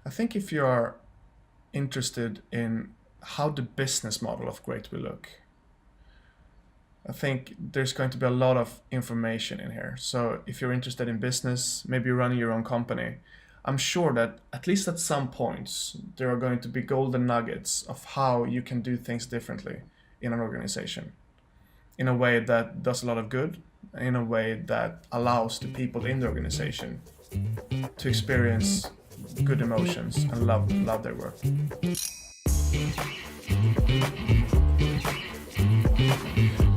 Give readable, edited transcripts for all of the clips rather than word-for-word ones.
I think if you are interested in how the business model of Great will look, I think there's going to be a lot of information in here. So if you're interested in business, maybe you're running your own company, I'm sure that at least at some points there are going to be golden nuggets of how you can do things differently in an organization in a way that does a lot of good, in a way that allows the people in the organization to experience good emotions and love their work.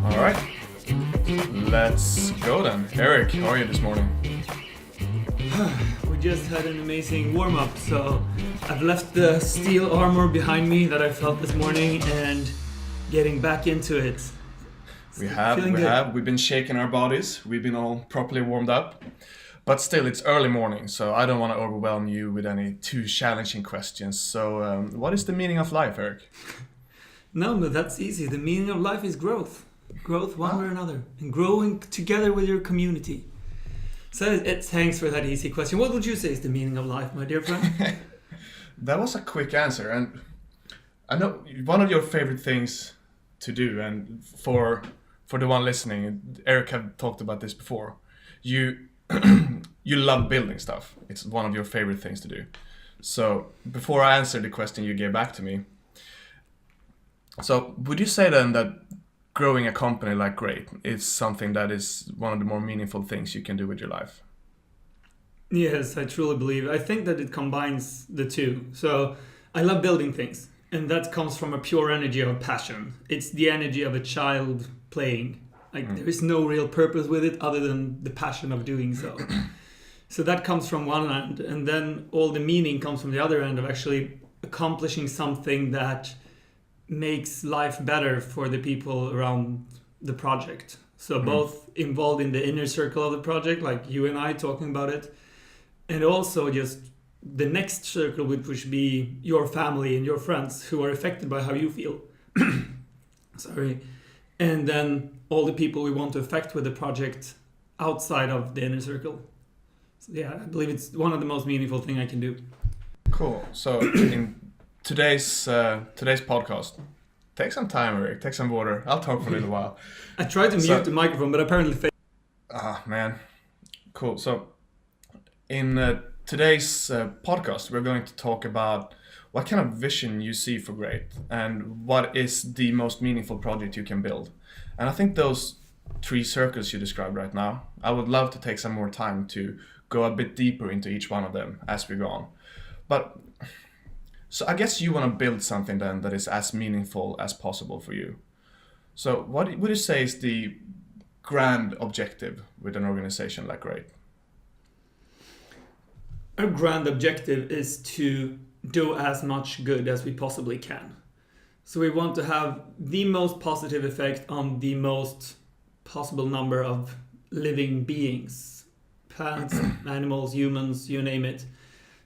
All right, let's go then. Eric, how are you this morning? We just had an amazing warm-up, so I've left the steel armor behind me that I felt this morning and getting back into it. We've been shaking our bodies, we've been all properly warmed up, but still it's early morning, so I don't want to overwhelm you with any too challenging questions. So what is the meaning of life, Eric? No, but that's easy. The meaning of life is growth. Growth one way or another, and growing together with your community. So thanks for that easy question. What would you say is the meaning of life, my dear friend? That was a quick answer, and I know one of your favorite things to do, and for the one listening, Eric have talked about this before. You you love building stuff. It's one of your favorite things to do. So before I answer the question you gave back to me, so would you say then that growing a company like Great is something that is one of the more meaningful things you can do with your life? Yes, I truly believe. I think that it combines the two. So I love building things, and that comes from a pure energy of passion. It's the energy of a child playing. There is no real purpose with it other than the passion of doing so. So that comes from one end, and then all the meaning comes from the other end of actually accomplishing something that makes life better for the people around the project. So both involved in the inner circle of the project, like you and I talking about it, and also just the next circle, which would be your family and your friends who are affected by how you feel. Sorry. And then all the people we want to affect with the project outside of the inner circle. So yeah, I believe it's one of the most meaningful thing I can do. Cool. So in today's podcast, take some time, Eric. Take some water. I'll talk for a little while. I tried to mute the microphone, but apparently failed. Ah, man. Cool. So in today's podcast, we're going to talk about what kind of vision you see for Great and what is the most meaningful project you can build. And I think those three circles you described right now, I would love to take some more time to go a bit deeper into each one of them as we go on. But so I guess you want to build something then that is as meaningful as possible for you. So what would you say is the grand objective with an organization like Great? Our grand objective is to do as much good as we possibly can. So we want to have the most positive effect on the most possible number of living beings, plants, animals, humans, you name it.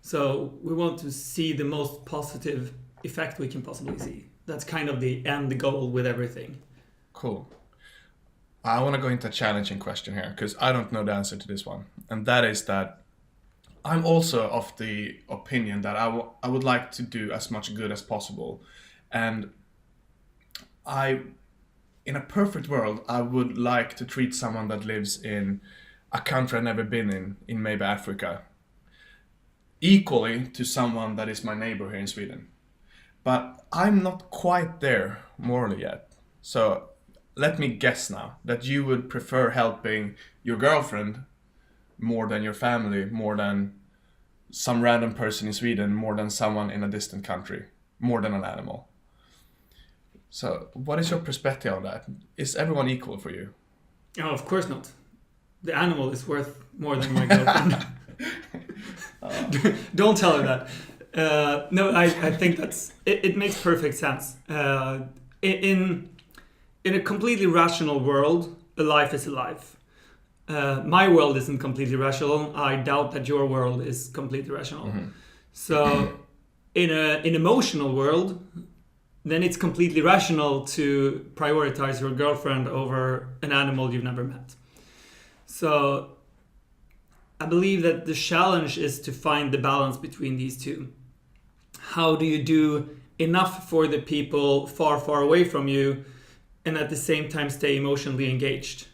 So we want to see the most positive effect we can possibly see. That's kind of the end goal with everything. Cool. I want to go into a challenging question here because I don't know the answer to this one. And that is that I'm also of the opinion that I would like to do as much good as possible. And in a perfect world, I would like to treat someone that lives in a country I've never been in maybe Africa, equally to someone that is my neighbor here in Sweden. But I'm not quite there morally yet. So let me guess now that you would prefer helping your girlfriend more than your family, more than some random person in Sweden, more than someone in a distant country, more than an animal. So what is your perspective on that? Is everyone equal for you? Oh, of course not. The animal is worth more than my girlfriend. Don't tell her that. No, I think it makes perfect sense. In a completely rational world, a life is a life. My world isn't completely rational. I doubt that your world is completely rational. Mm-hmm. So in an emotional world, then it's completely rational to prioritize your girlfriend over an animal you've never met. So I believe that the challenge is to find the balance between these two. how do you do enough for the people far, far away from you and at the same time stay emotionally engaged?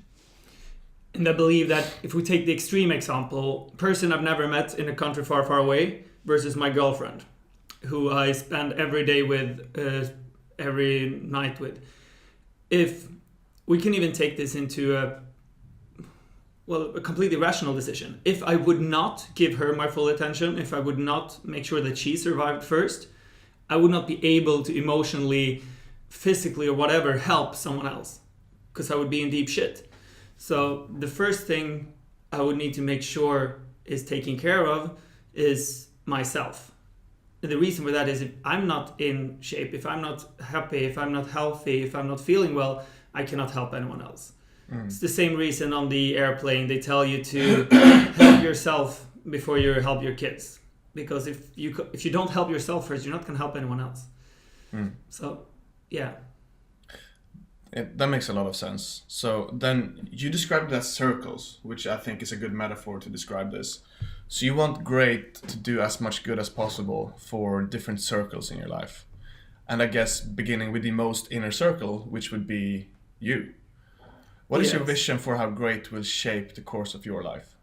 And I believe that if we take the extreme example, person I've never met in a country far, far away versus my girlfriend, who I spend every day with, every night with. If we can even take this into a completely rational decision. If I would not give her my full attention, if I would not make sure that she survived first, I would not be able to emotionally, physically, or whatever help someone else, because I would be in deep shit. So the first thing I would need to make sure is taken care of is myself. And the reason for that is if I'm not in shape, if I'm not happy, if I'm not healthy, if I'm not feeling well, I cannot help anyone else. It's the same reason on the airplane they tell you to help yourself before you help your kids. Because if you don't help yourself first, you're not going to help anyone else. So, yeah. That makes a lot of sense. So then you described it as circles, which I think is a good metaphor to describe this. So you want great to do as much good as possible for different circles in your life. And I guess beginning with the most inner circle, which would be you. What is your vision for how great will shape the course of your life?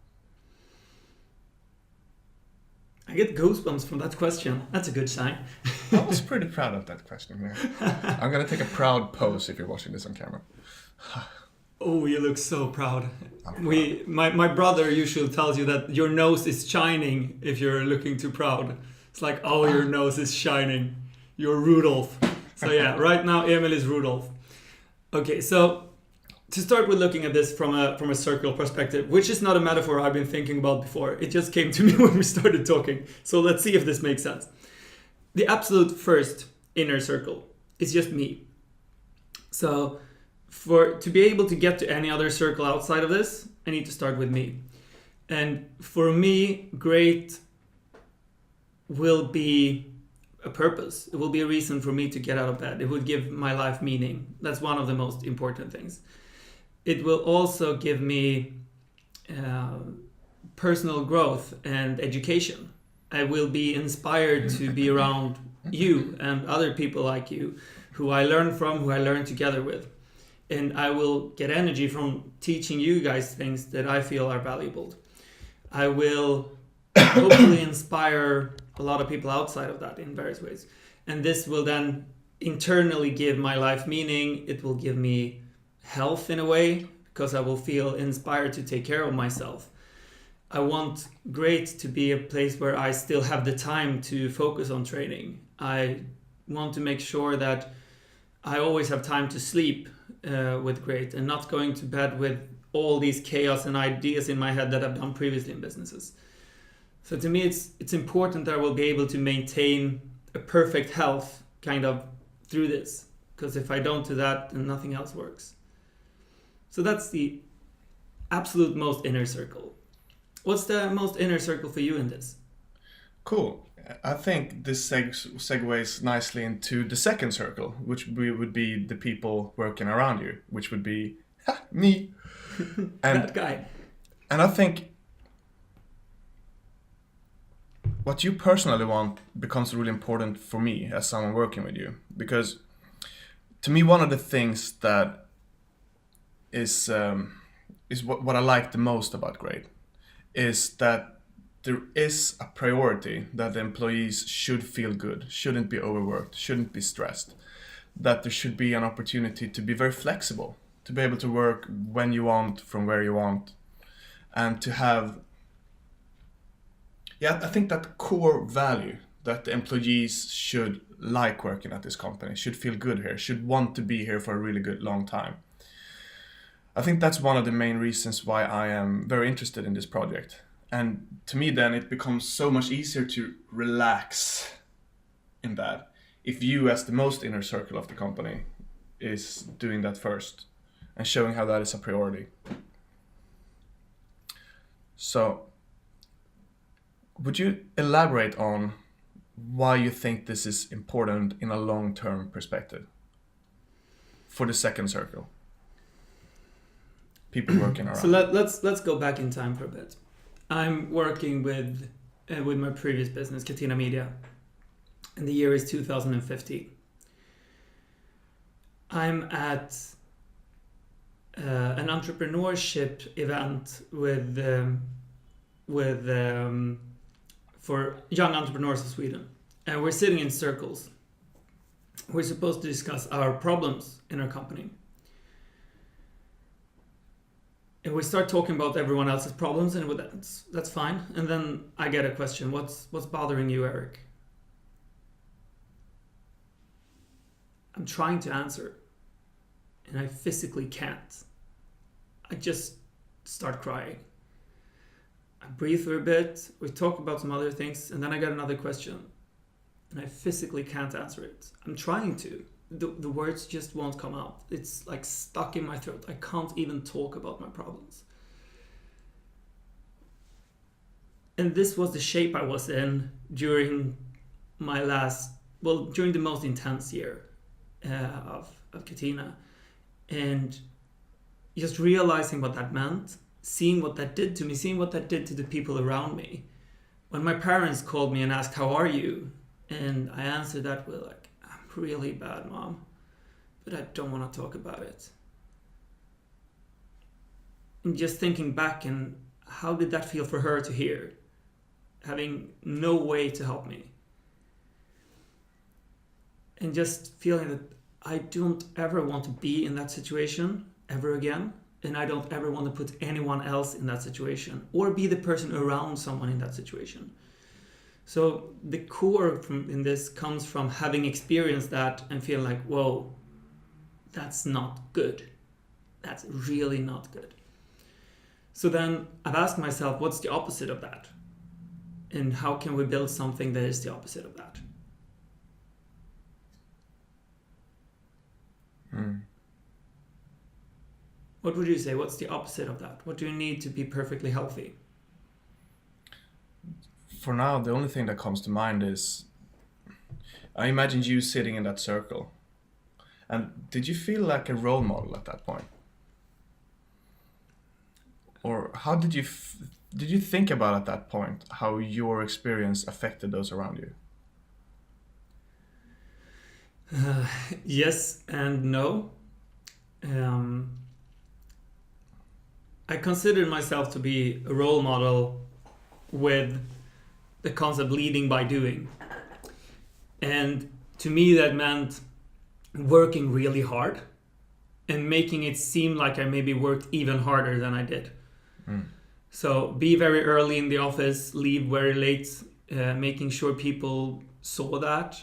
I get goosebumps from that question. That's a good sign. I was pretty proud of that question. Yeah. I'm going to take a proud pose if you're watching this on camera. Oh, you look so proud. My brother usually tells you that your nose is shining if you're looking too proud. It's like, oh, your nose is shining. You're Rudolph. So yeah, right now Emil is Rudolph. Okay, so to start with looking at this from a circle perspective, which is not a metaphor I've been thinking about before. It just came to me when we started talking. So let's see if this makes sense. The absolute first inner circle is just me. So to be able to get to any other circle outside of this, I need to start with me. And for me, great will be a purpose. It will be a reason for me to get out of bed. It would give my life meaning. That's one of the most important things. It will also give me personal growth and education. I will be inspired to be around you and other people like you who I learn from, who I learn together with. And I will get energy from teaching you guys things that I feel are valuable. I will hopefully inspire a lot of people outside of that in various ways. And this will then internally give my life meaning. It will give me health in a way, because I will feel inspired to take care of myself. I want great to be a place where I still have the time to focus on training. I want to make sure that I always have time to sleep with great and not going to bed with all these chaos and ideas in my head that I've done previously in businesses. So to me, it's important that I will be able to maintain a perfect health kind of through this, because if I don't do that, then nothing else works. So that's the absolute most inner circle. What's the most inner circle for you in this? Cool. I think this segues nicely into the second circle, which would be the people working around you, which would be me. And that guy. And I think what you personally want becomes really important for me as someone working with you. Because to me, one of the things that is what I like the most about Great is that there is a priority that the employees should feel good, shouldn't be overworked, shouldn't be stressed, that there should be an opportunity to be very flexible, to be able to work when you want, from where you want, and to have, I think that core value that the employees should like working at this company, should feel good here, should want to be here for a really good long time. I think that's one of the main reasons why I am very interested in this project. And to me then it becomes so much easier to relax in that if you as the most inner circle of the company is doing that first and showing how that is a priority. So would you elaborate on why you think this is important in a long-term perspective for the second circle? People working around. So let's go back in time for a bit. I'm working with my previous business, Catena Media, and the year is 2015. I'm at an entrepreneurship event for young entrepreneurs of Sweden, and we're sitting in circles. We're supposed to discuss our problems in our company. And we start talking about everyone else's problems, and that's fine. And then I get a question: What's bothering you, Eric? I'm trying to answer, and I physically can't. I just start crying. I breathe for a bit. We talk about some other things, and then I get another question, and I physically can't answer it. I'm trying to. The words just won't come out. It's like stuck in my throat. I can't even talk about my problems. And this was the shape I was in during during the most intense year of Catena. And just realizing what that meant, seeing what that did to me, seeing what that did to the people around me. When my parents called me and asked, "How are you?" And I answered that with like, "I'm really bad, Mom, but I don't want to talk about it." And just thinking back, and how did that feel for her to hear, having no way to help me? And just feeling that I don't ever want to be in that situation ever again, and I don't ever want to put anyone else in that situation or be the person around someone in that situation. So the core in this comes from having experienced that and feeling like, whoa, that's not good. That's really not good. So then I've asked myself, what's the opposite of that? And how can we build something that is the opposite of that? What would you say? What's the opposite of that? What do you need to be perfectly healthy? For now, the only thing that comes to mind is I imagined you sitting in that circle. And did you feel like a role model at that point? Or how did you think about at that point how your experience affected those around you? Yes and no. I considered myself to be a role model with the concept leading by doing. And to me, that meant working really hard and making it seem like I maybe worked even harder than I did. So be very early in the office, leave very late, making sure people saw that,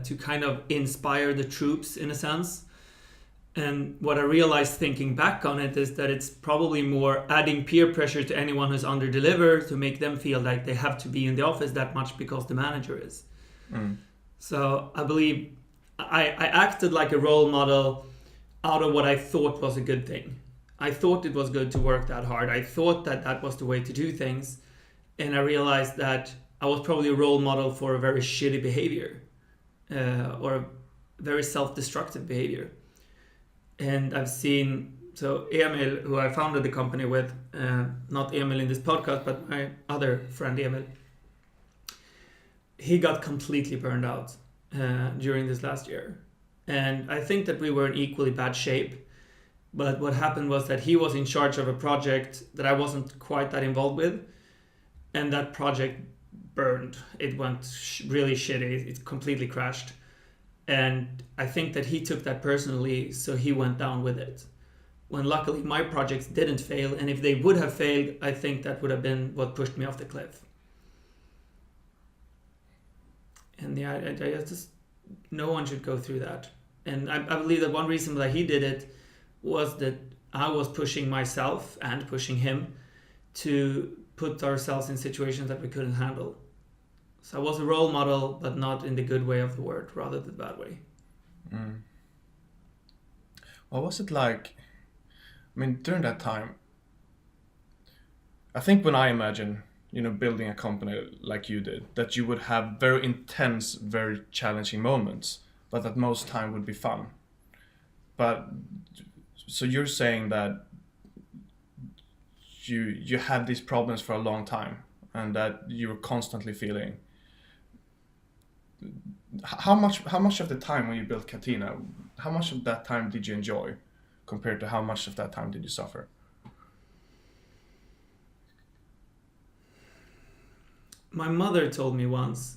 to kind of inspire the troops in a sense. And what I realized thinking back on it is that it's probably more adding peer pressure to anyone who's under-delivered to make them feel like they have to be in the office that much because the manager is. So I believe I acted like a role model out of what I thought was a good thing. I thought it was good to work that hard. I thought that that was the way to do things. And I realized that I was probably a role model for a very shitty behavior, or a very self-destructive behavior. And I've seen, so Emil, who I founded the company with, not Emil in this podcast, but my other friend Emil, he got completely burned out during this last year. And I think that we were in equally bad shape. But what happened was that he was in charge of a project that I wasn't quite that involved with. And that project burned. It went really shitty. It completely crashed. And I think that he took that personally, so he went down with it. When luckily my projects didn't fail, and if they would have failed, I think that would have been what pushed me off the cliff. And yeah, I just, no one should go through that. And I believe that one reason that he did it was that I was pushing myself and pushing him to put ourselves in situations that we couldn't handle. So I was a role model, but not in the good way of the word, rather the bad way. What was it like? I mean, during that time, I think when I imagine, building a company like you did, that you would have very intense, very challenging moments, but that most time would be fun. But so you're saying that you had these problems for a long time, and that you were constantly feeling how much of the time when you built Katina, how much of that time did you enjoy compared to how much of that time did you suffer? My mother told me once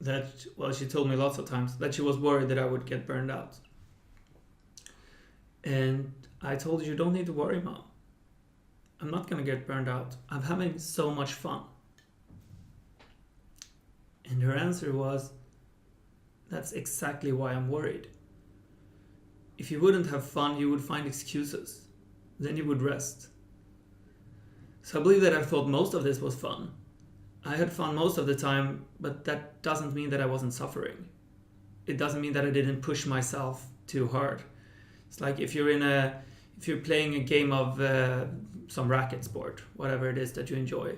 that, well, she told me lots of times that she was worried that I would get burned out. And I told her, you don't need to worry, Mom. I'm not going to get burned out. I'm having so much fun. And her answer was, that's exactly why I'm worried. If you wouldn't have fun, you would find excuses. Then you would rest. So I believe that I thought most of this was fun. I had fun most of the time, but that doesn't mean that I wasn't suffering. It doesn't mean that I didn't push myself too hard. It's like if you're playing a game of some racket sport, whatever it is that you enjoy,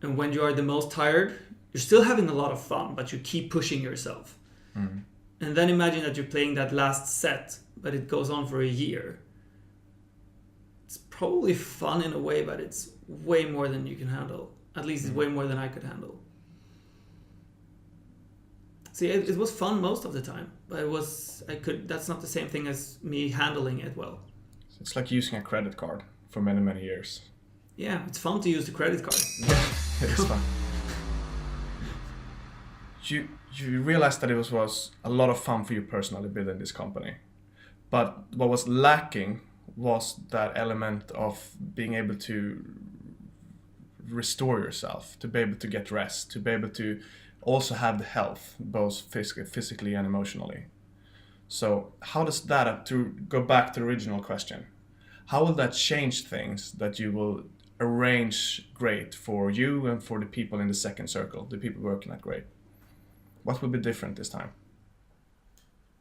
and when you are the most tired, you're still having a lot of fun, but you keep pushing yourself. Mm. And then imagine that you're playing that last set, but it goes on for a year. It's probably fun in a way, but it's way more than you can handle. At least it's way more than I could handle. See, it was fun most of the time, but that's not the same thing as me handling it well. It's like using a credit card for many, many years. Yeah, it's fun to use the credit card. Yeah, it is fun. You realized that it was a lot of fun for you personally building this company. But what was lacking was that element of being able to restore yourself, to be able to get rest, to be able to also have the health, both physically and emotionally. So how does that, to go back to the original question, how will that change things that you will arrange Great for you and for the people in the second circle, the people working at Great? What will be different this time?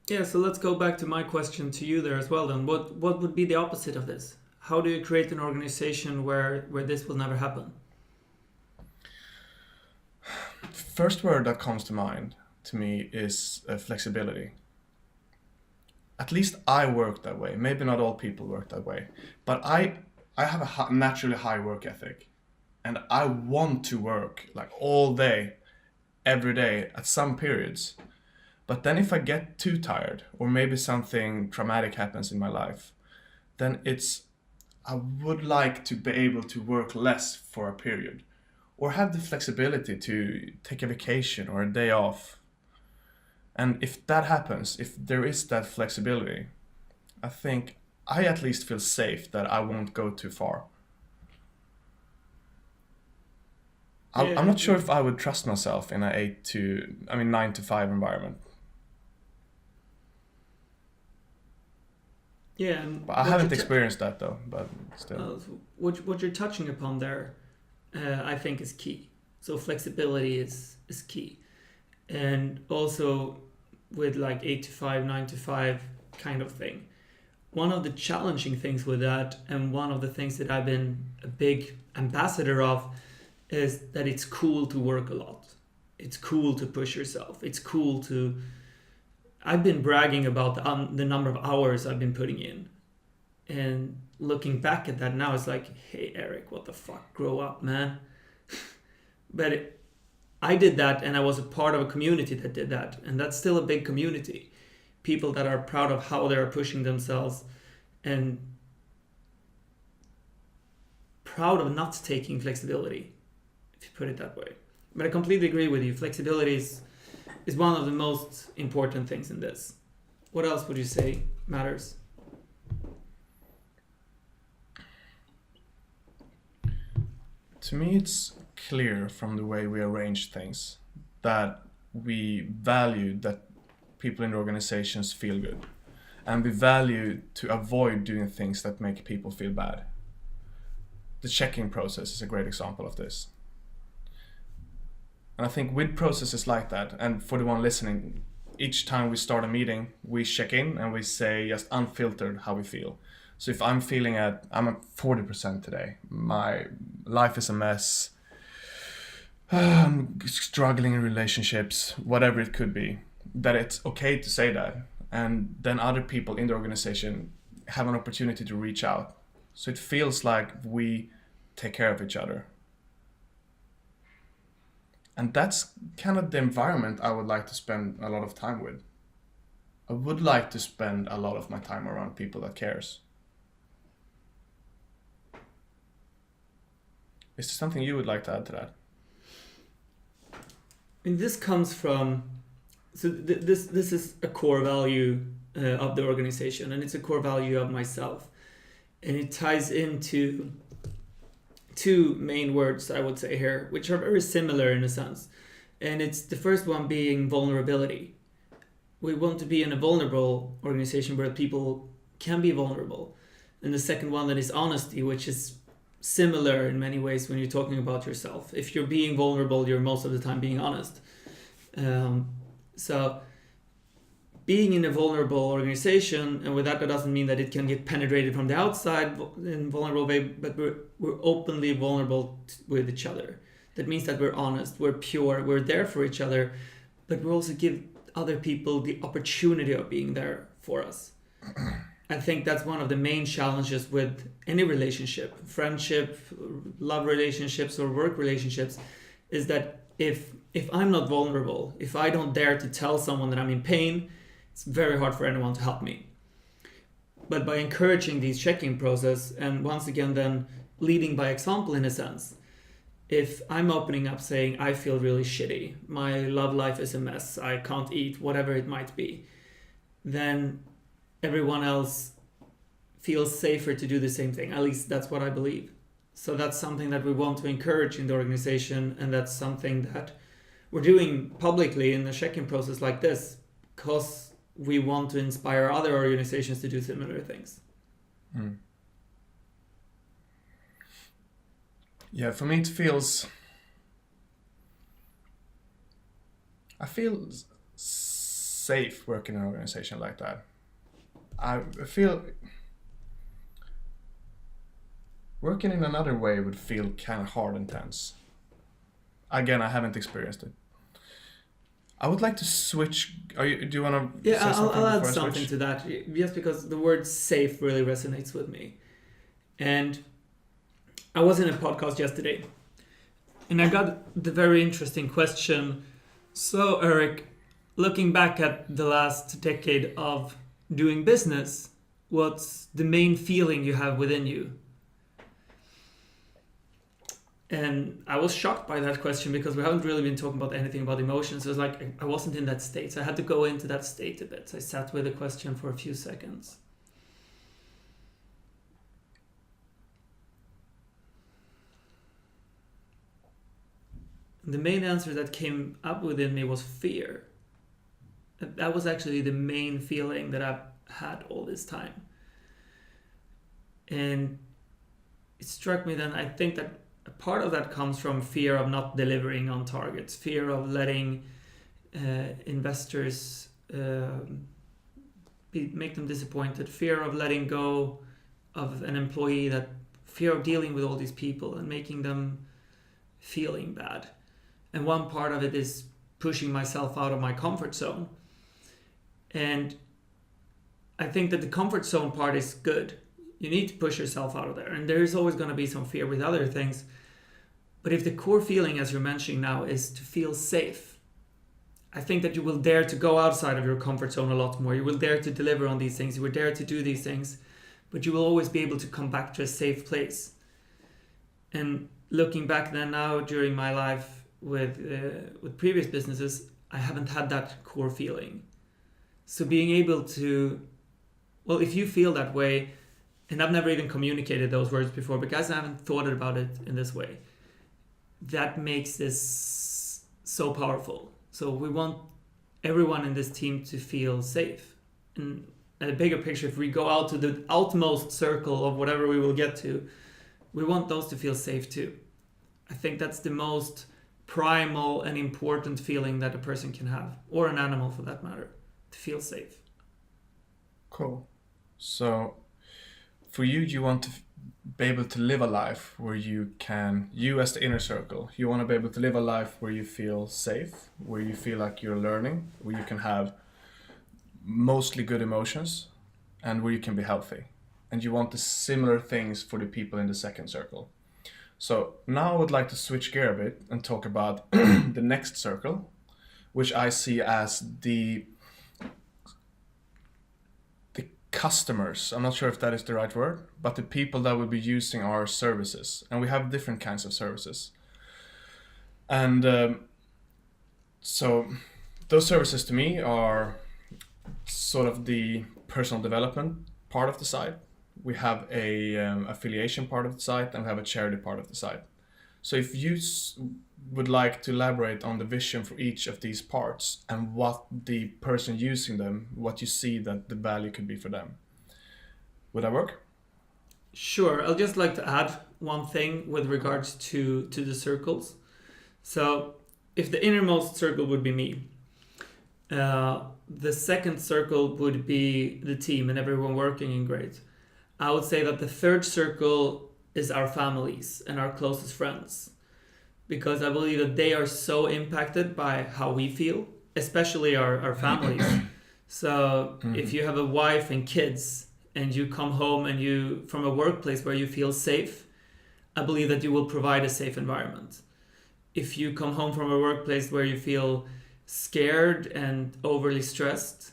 Yeah, so let's go back to my question to you there as well then. What would be the opposite of this? How do you create an organization where this will never happen? First word that comes to mind to me is flexibility. At least I work that way. Maybe not all people work that way, but I have a naturally high work ethic, and I want to work like all day, every day at some periods. But then if I get too tired, or maybe something traumatic happens in my life, then I would like to be able to work less for a period, or have the flexibility to take a vacation or a day off. And if that happens, if there is that flexibility, I think I at least feel safe that I won't go too far. I'm not sure if I would trust myself in a 9 to 5 environment. Yeah, and But I haven't experienced that though, but still. What you're touching upon there, I think is key. So flexibility is key. And also with like 8 to 5, 9 to 5 kind of thing. One of the challenging things with that, and one of the things that I've been a big ambassador of, is that it's cool to work a lot. It's cool to push yourself. It's cool to... I've been bragging about the number of hours I've been putting in. And looking back at that now, it's like, hey, Eric, what the fuck? Grow up, man. But I did that, and I was a part of a community that did that. And that's still a big community. People that are proud of how they are pushing themselves and proud of not taking flexibility, if you put it that way. But I completely agree with you. Flexibility is one of the most important things in this. What else would you say matters? To me, it's clear from the way we arrange things that we value that people in the organizations feel good. And we value to avoid doing things that make people feel bad. The check-in process is a great example of this. And I think with processes like that, and for the one listening, each time we start a meeting, we check in and we say just unfiltered how we feel. So if I'm feeling I'm at 40% today, my life is a mess, I'm struggling in relationships, whatever it could be, that it's okay to say that. And then other people in the organization have an opportunity to reach out. So it feels like we take care of each other. And that's kind of the environment I would like to spend a lot of time with. I would like to spend a lot of my time around people that cares. Is there something you would like to add to that? And this comes from, so this is a core value of the organization, and it's a core value of myself, and it ties into two main words I would say here, which are very similar in a sense, and it's the first one being vulnerability. We want to be in a vulnerable organization where people can be vulnerable, and the second one that is honesty, which is similar in many ways when you're talking about yourself. If you're being vulnerable, you're most of the time being honest. So being in a vulnerable organization, and with that doesn't mean that it can get penetrated from the outside in vulnerable way, but we're openly vulnerable with each other. That means that we're honest, we're pure, we're there for each other, but we also give other people the opportunity of being there for us. I think that's one of the main challenges with any relationship, friendship, love relationships, or work relationships, is that if I'm not vulnerable, if I don't dare to tell someone that I'm in pain, it's very hard for anyone to help me. But by encouraging these check-in process, and once again then leading by example in a sense, if I'm opening up saying I feel really shitty, my love life is a mess, I can't eat, whatever it might be, then everyone else feels safer to do the same thing. At least that's what I believe. So that's something that we want to encourage in the organization, and that's something that we're doing publicly in a check-in process like this, because we want to inspire other organizations to do similar things. Mm. Yeah, for me it feels... I feel safe working in an organization like that. I feel working in another way would feel kind of hard and tense. Again, I haven't experienced it. I would like to switch. Do you want to? Yeah, say something I'll add before I something switch? to that, just because the word safe really resonates with me. And I was in a podcast yesterday, and I got the very interesting question. So, Eric, looking back at the last decade of doing business, what's the main feeling you have within you? And I was shocked by that question, because we haven't really been talking about anything about emotions. It was like I wasn't in that state, so I had to go into that state a bit. So I sat with the question for a few seconds. The main answer that came up within me was fear. That was actually the main feeling that I've had all this time. And it struck me then, I think that a part of that comes from fear of not delivering on targets, fear of letting investors make them disappointed, fear of letting go of an employee, that fear of dealing with all these people and making them feeling bad. And one part of it is pushing myself out of my comfort zone. And I think that the comfort zone part is good. You need to push yourself out of there. And there is always going to be some fear with other things. But if the core feeling, as you're mentioning now, is to feel safe, I think that you will dare to go outside of your comfort zone a lot more. You will dare to deliver on these things. You will dare to do these things. But you will always be able to come back to a safe place. And looking back then now during my life with previous businesses, I haven't had that core feeling. So being able to, well, if you feel that way, and I've never even communicated those words before because I haven't thought about it in this way, that makes this so powerful. So we want everyone in this team to feel safe. And at a bigger picture, if we go out to the outmost circle of whatever we will get to, we want those to feel safe too. I think that's the most primal and important feeling that a person can have, or an animal for that matter, to feel safe. Cool. So for you, you want to be able to live a life where you as the inner circle, you want to be able to live a life where you feel safe, where you feel like you're learning, where you can have mostly good emotions, and where you can be healthy. And you want the similar things for the people in the second circle. So now I would like to switch gear a bit and talk about the next circle, which I see as the customers. I'm not sure if that is the right word, but the people that will be using our services. And we have different kinds of services. And so those services to me are sort of the personal development part of the site. We have a affiliation part of the site, and we have a charity part of the site. So if you would like to elaborate on the vision for each of these parts and what the person using them, what you see that the value could be for them, would that work? Sure. I'll just like to add one thing with regards to the circles. So if the innermost circle would be me, the second circle would be the team and everyone working in Great. I would say that the third circle is our families and our closest friends, because I believe that they are so impacted by how we feel, especially our families. So if you have a wife and kids and you come home and you from a workplace where you feel safe, I believe that you will provide a safe environment. If you come home from a workplace where you feel scared and overly stressed,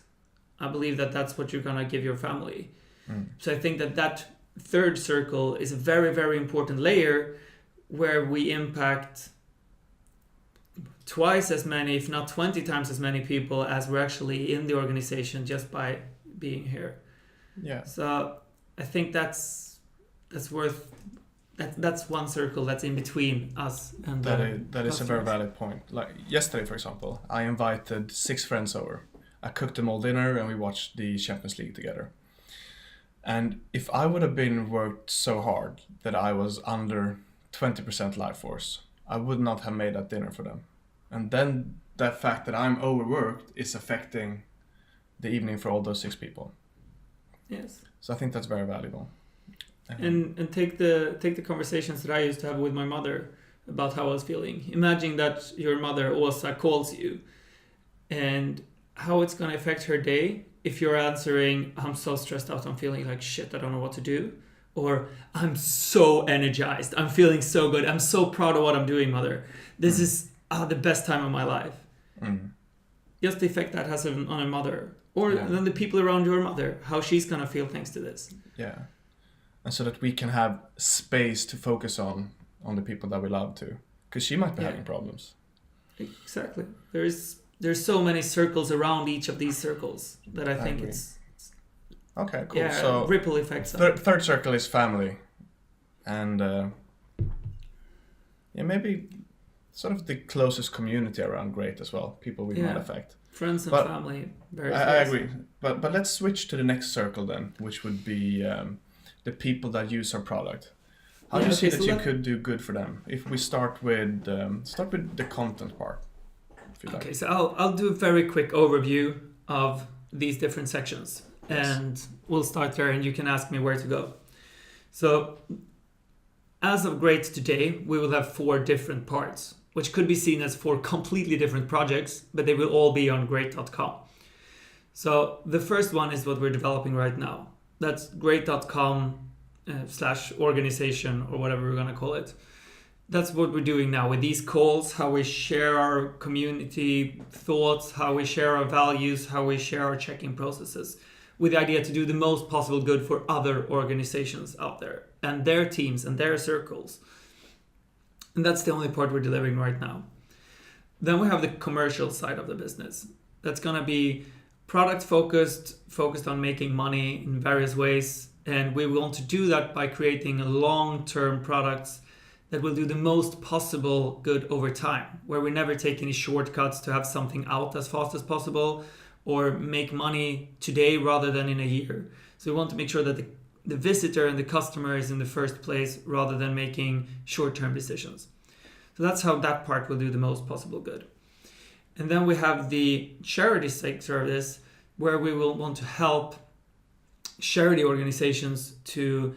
I believe that that's what you're gonna give your family. So I think that third circle is a very, very important layer where we impact twice as many, if not 20 times as many people as we're actually in the organization just by being here. Yeah. So I think that's one circle that's in between us and that is a very valid point. Like yesterday, for example, I invited 6 friends over. I cooked them all dinner and we watched the Champions League together. And if I would have been worked so hard that I was under 20% life force, I would not have made that dinner for them. And then that fact that I'm overworked is affecting the evening for all those 6 people. Yes. So I think that's very valuable. And take the conversations that I used to have with my mother about how I was feeling. Imagine that your mother, Åsa, calls you and how it's going to affect her day if you're answering, I'm so stressed out, I'm feeling like shit, I don't know what to do. Or, I'm so energized, I'm feeling so good, I'm so proud of what I'm doing, mother. This is the best time of my life. Just the effect that has on a mother. Or then the people around your mother, how she's going to feel thanks to this. Yeah. And so that we can have space to focus on the people that we love too. Because she might be having problems. Exactly. There's so many circles around each of these circles that I think it's okay, cool. Yeah, so ripple effects. Third circle is family, and maybe sort of the closest community around Great as well. People we might affect. Friends and family. I agree. But let's switch to the next circle then, which would be the people that use our product. How do you see that you could do good for them? If we start with the content part. Okay, so I'll do a very quick overview of these different sections, and we'll start there, and you can ask me where to go. So, as of Great today, we will have 4 different parts, which could be seen as 4 completely different projects, but they will all be on Great.com. So the first one is what we're developing right now. That's Great.com / organization, or whatever we're gonna call it. That's what we're doing now with these calls, how we share our community thoughts, how we share our values, how we share our check-in processes, with the idea to do the most possible good for other organizations out there and their teams and their circles. And that's the only part we're delivering right now. Then we have the commercial side of the business. That's going to be product focused on making money in various ways. And we want to do that by creating long-term products that will do the most possible good over time, where we never take any shortcuts to have something out as fast as possible or make money today rather than in a year. So we want to make sure that the visitor and the customer is in the first place rather than making short-term decisions. So that's how that part will do the most possible good. And then we have the charity service, where we will want to help charity organizations to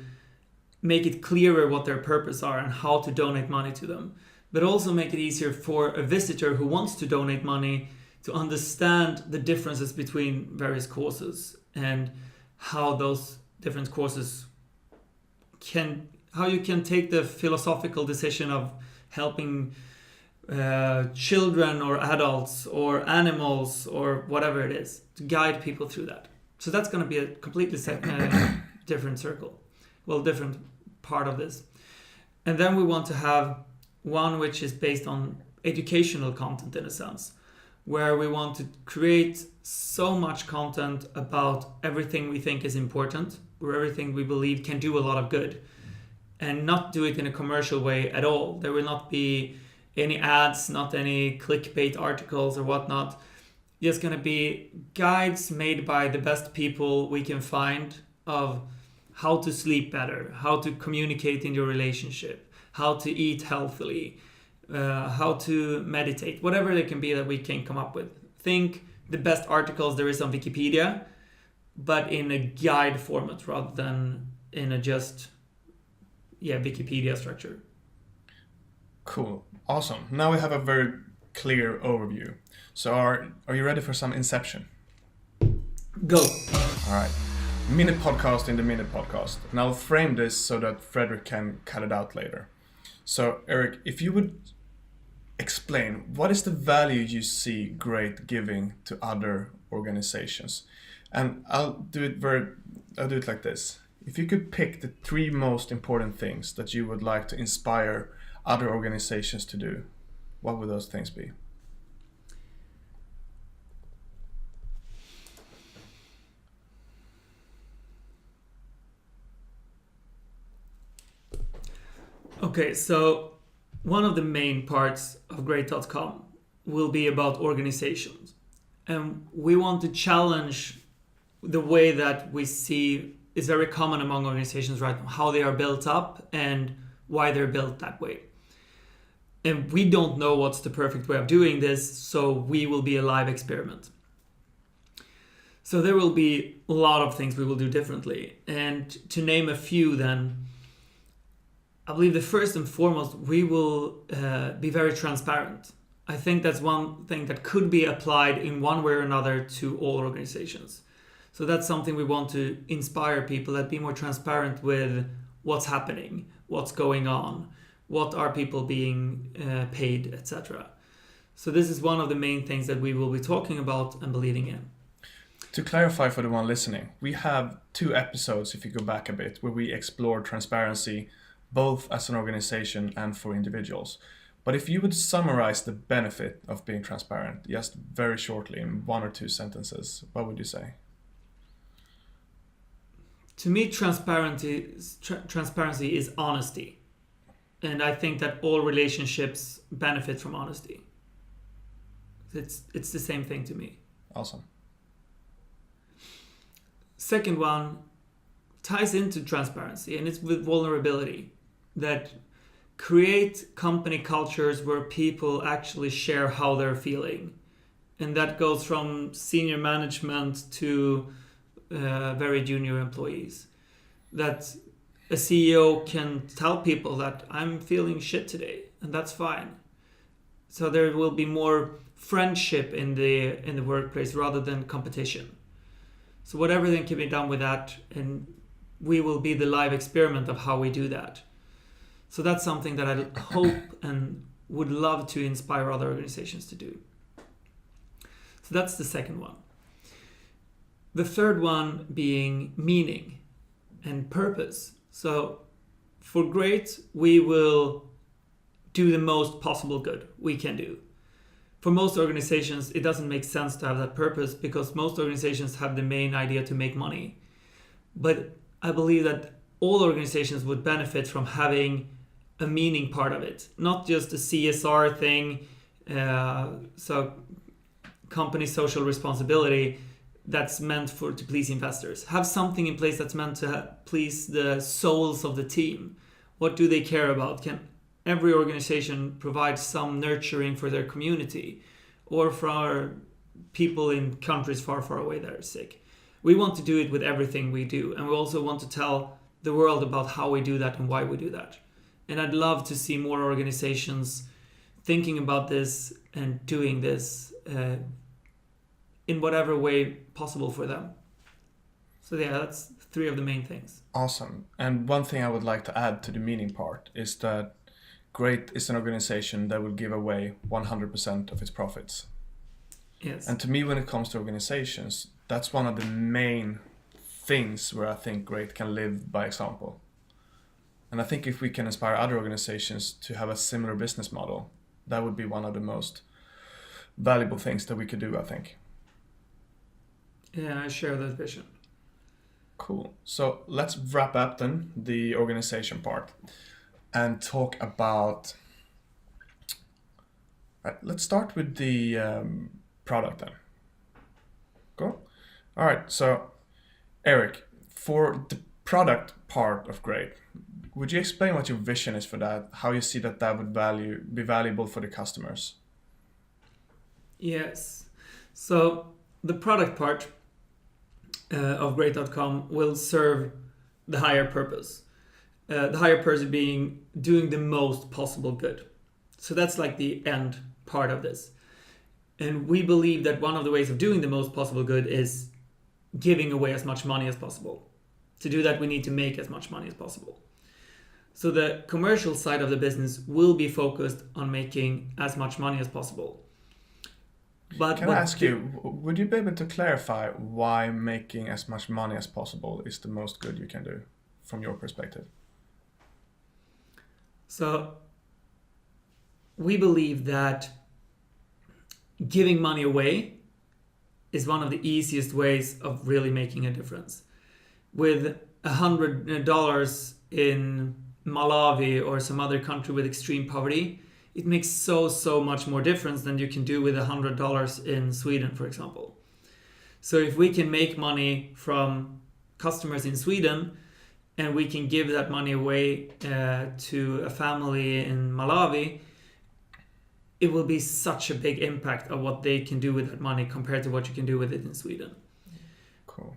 make it clearer what their purpose are and how to donate money to them, but also make it easier for a visitor who wants to donate money to understand the differences between various causes and how those different causes how you can take the philosophical decision of helping children or adults or animals or whatever it is to guide people through that. So that's going to be a completely different circle, well, different part of this. And then we want to have one which is based on educational content in a sense, where we want to create so much content about everything we think is important, or everything we believe can do a lot of good, and not do it in a commercial way at all. There will not be any ads, not any clickbait articles or whatnot. Just going to be guides made by the best people we can find of how to sleep better, how to communicate in your relationship, how to eat healthily, how to meditate, whatever it can be that we can come up with. Think the best articles there is on Wikipedia, but in a guide format rather than in a just Wikipedia structure. Cool. Awesome. Now we have a very clear overview. So are you ready for some inception? Go. All right. Minute podcast in the minute podcast. And I'll frame this so that Fredrik can cut it out later. So Eric, if you would explain what is the value you see Great giving to other organizations? And I'll do it like this. If you could pick the 3 most important things that you would like to inspire other organizations to do, what would those things be? Okay, so one of the main parts of Great.com will be about organizations. And we want to challenge the way that we see is very common among organizations right now, how they are built up and why they're built that way. And we don't know what's the perfect way of doing this, so we will be a live experiment. So there will be a lot of things we will do differently. And to name a few then, I believe the first and foremost, we will be very transparent. I think that's one thing that could be applied in one way or another to all organizations. So that's something we want to inspire people, that be more transparent with what's happening, what's going on, what are people being paid, etc. So this is one of the main things that we will be talking about and believing in. To clarify for the one listening, we have 2 episodes, if you go back a bit, where we explore transparency both as an organization and for individuals. But if you would summarize the benefit of being transparent, just very shortly in 1 or 2 sentences, what would you say? To me, transparency is honesty. And I think that all relationships benefit from honesty. It's the same thing to me. Awesome. Second one ties into transparency, and it's with vulnerability. That create company cultures where people actually share how they're feeling. And that goes from senior management to very junior employees. That a CEO can tell people that I'm feeling shit today, and that's fine. So there will be more friendship in the workplace rather than competition. So whatever then can be done with that, and we will be the live experiment of how we do that. So that's something that I hope and would love to inspire other organizations to do. So that's the second one. The third one being meaning and purpose. So for Great, we will do the most possible good we can do. For most organizations, it doesn't make sense to have that purpose because most organizations have the main idea to make money. But I believe that all organizations would benefit from having a meaning part of it, not just a CSR thing, so company social responsibility that's meant to please investors. Have something in place that's meant to please the souls of the team. What do they care about? Can every organization provide some nurturing for their community or for people in countries far, far away that are sick? We want to do it with everything we do, and we also want to tell the world about how we do that and why we do that. And I'd love to see more organizations thinking about this and doing this in whatever way possible for them. So yeah, that's three of the main things. Awesome. And one thing I would like to add to the meaning part is that Great is an organization that will give away 100% of its profits. Yes. And to me, when it comes to organizations, that's one of the main things where I think Great can live by example. And I think if we can inspire other organizations to have a similar business model, that would be one of the most valuable things that we could do, I think. Yeah, I share that vision. Cool. So let's wrap up then the organization part and talk about. Right, let's start with the product then. Cool. All right. So, Eric, for the product part of Great, would you explain what your vision is for that? How you see that would be valuable for the customers? Yes. So the product part of Great.com will serve the higher purpose. The higher purpose being doing the most possible good. So that's like the end part of this. And we believe that one of the ways of doing the most possible good is giving away as much money as possible. To do that, we need to make as much money as possible. So the commercial side of the business will be focused on making as much money as possible. But can I ask you, would you be able to clarify why making as much money as possible is the most good you can do from your perspective? So we believe that giving money away is one of the easiest ways of really making a difference. With $100 in Malawi or some other country with extreme poverty, it makes so much more difference than you can do with $100 in Sweden, for example. So if we can make money from customers in Sweden and we can give that money away to a family in Malawi, it will be such a big impact of what they can do with that money compared to what you can do with it in Sweden. Cool.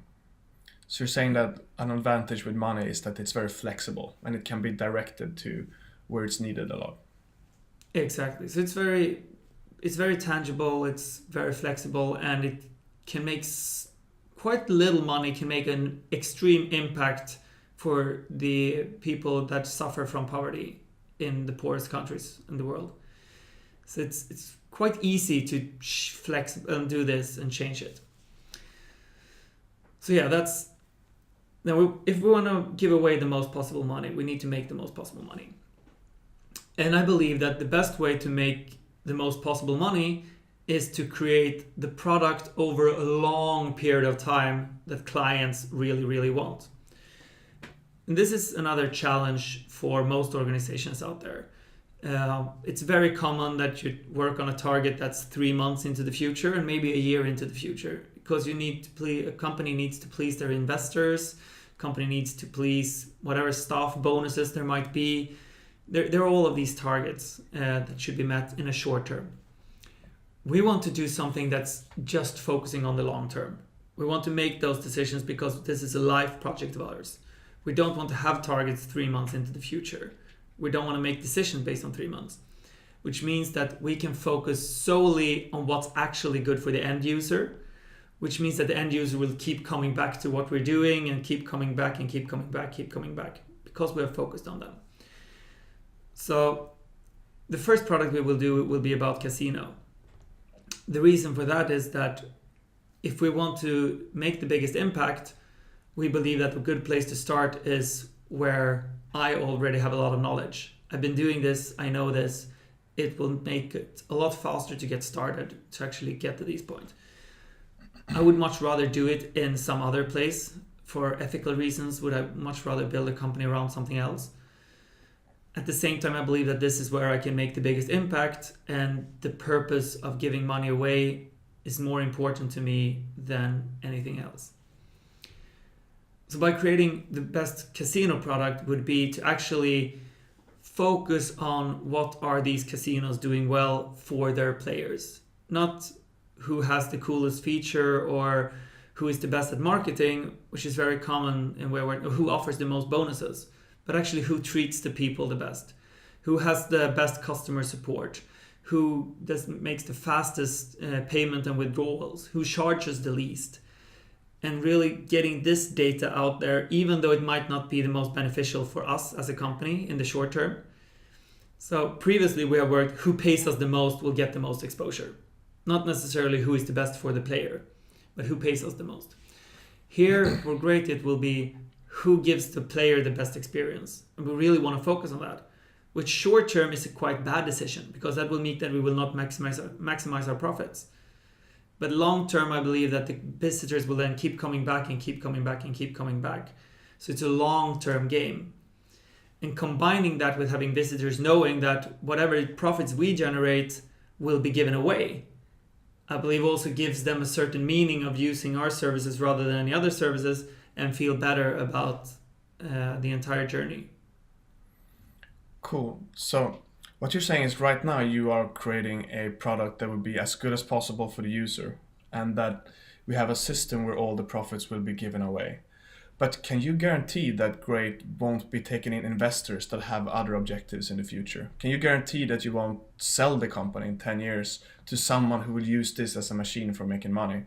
So you're saying that an advantage with money is that it's very flexible and it can be directed to where it's needed a lot. Exactly. So it's very tangible, it's very flexible, and it can make quite little money can make an extreme impact for the people that suffer from poverty in the poorest countries in the world. So it's quite easy to flex and do this and change it. So yeah, that's now if we want to give away the most possible money, we need to make the most possible money. And I believe that the best way to make the most possible money is to create the product over a long period of time that clients really want. And this is another challenge for most organizations out there. It's very common that you work on a target that's 3 months into the future and maybe a year into the future, because a company needs to please their investors, company needs to please whatever staff bonuses there might be. There are all of these targets that should be met in a short term. We want to do something that's just focusing on the long term. We want to make those decisions because this is a life project of ours. We don't want to have targets 3 months into the future. We don't want to make decisions based on 3 months, which means that we can focus solely on what's actually good for the end user, which means that the end user will keep coming back to what we're doing and keep coming back because we are focused on them. So the first product we will do will be about casino. The reason for that is that if we want to make the biggest impact, we believe that a good place to start is where I already have a lot of knowledge. I've been doing this, I know this. It will make it a lot faster to get started, to actually get to this point. I would much rather do it in some other place. For ethical reasons, would I much rather build a company around something else. At the same time, I believe that this is where I can make the biggest impact, and the purpose of giving money away is more important to me than anything else. So by creating the best casino product would be to actually focus on what are these casinos doing well for their players. Not who has the coolest feature or who is the best at marketing, which is very common, and who offers the most bonuses, but actually who treats the people the best, who has the best customer support, who makes the fastest payment and withdrawals, who charges the least. and really getting this data out there, even though it might not be the most beneficial for us as a company in the short term. So previously we have worked who pays us the most will get the most exposure. Not necessarily who is the best for the player, but who pays us the most. Here, for Great, it will be who gives the player the best experience. And we really want to focus on that, which short term is a quite bad decision because that will mean that we will not maximize our profits. But long term, I believe that the visitors will then keep coming back and keep coming back and keep coming back. So it's a long-term game. And combining that with having visitors knowing that whatever profits we generate will be given away, I believe also gives them a certain meaning of using our services rather than any other services and feel better about the entire journey. Cool. So what you're saying is right now you are creating a product that would be as good as possible for the user, and that we have a system where all the profits will be given away. But can you guarantee that Great won't be taking in investors that have other objectives in the future? Can you guarantee that you won't sell the company in 10 years to someone who will use this as a machine for making money?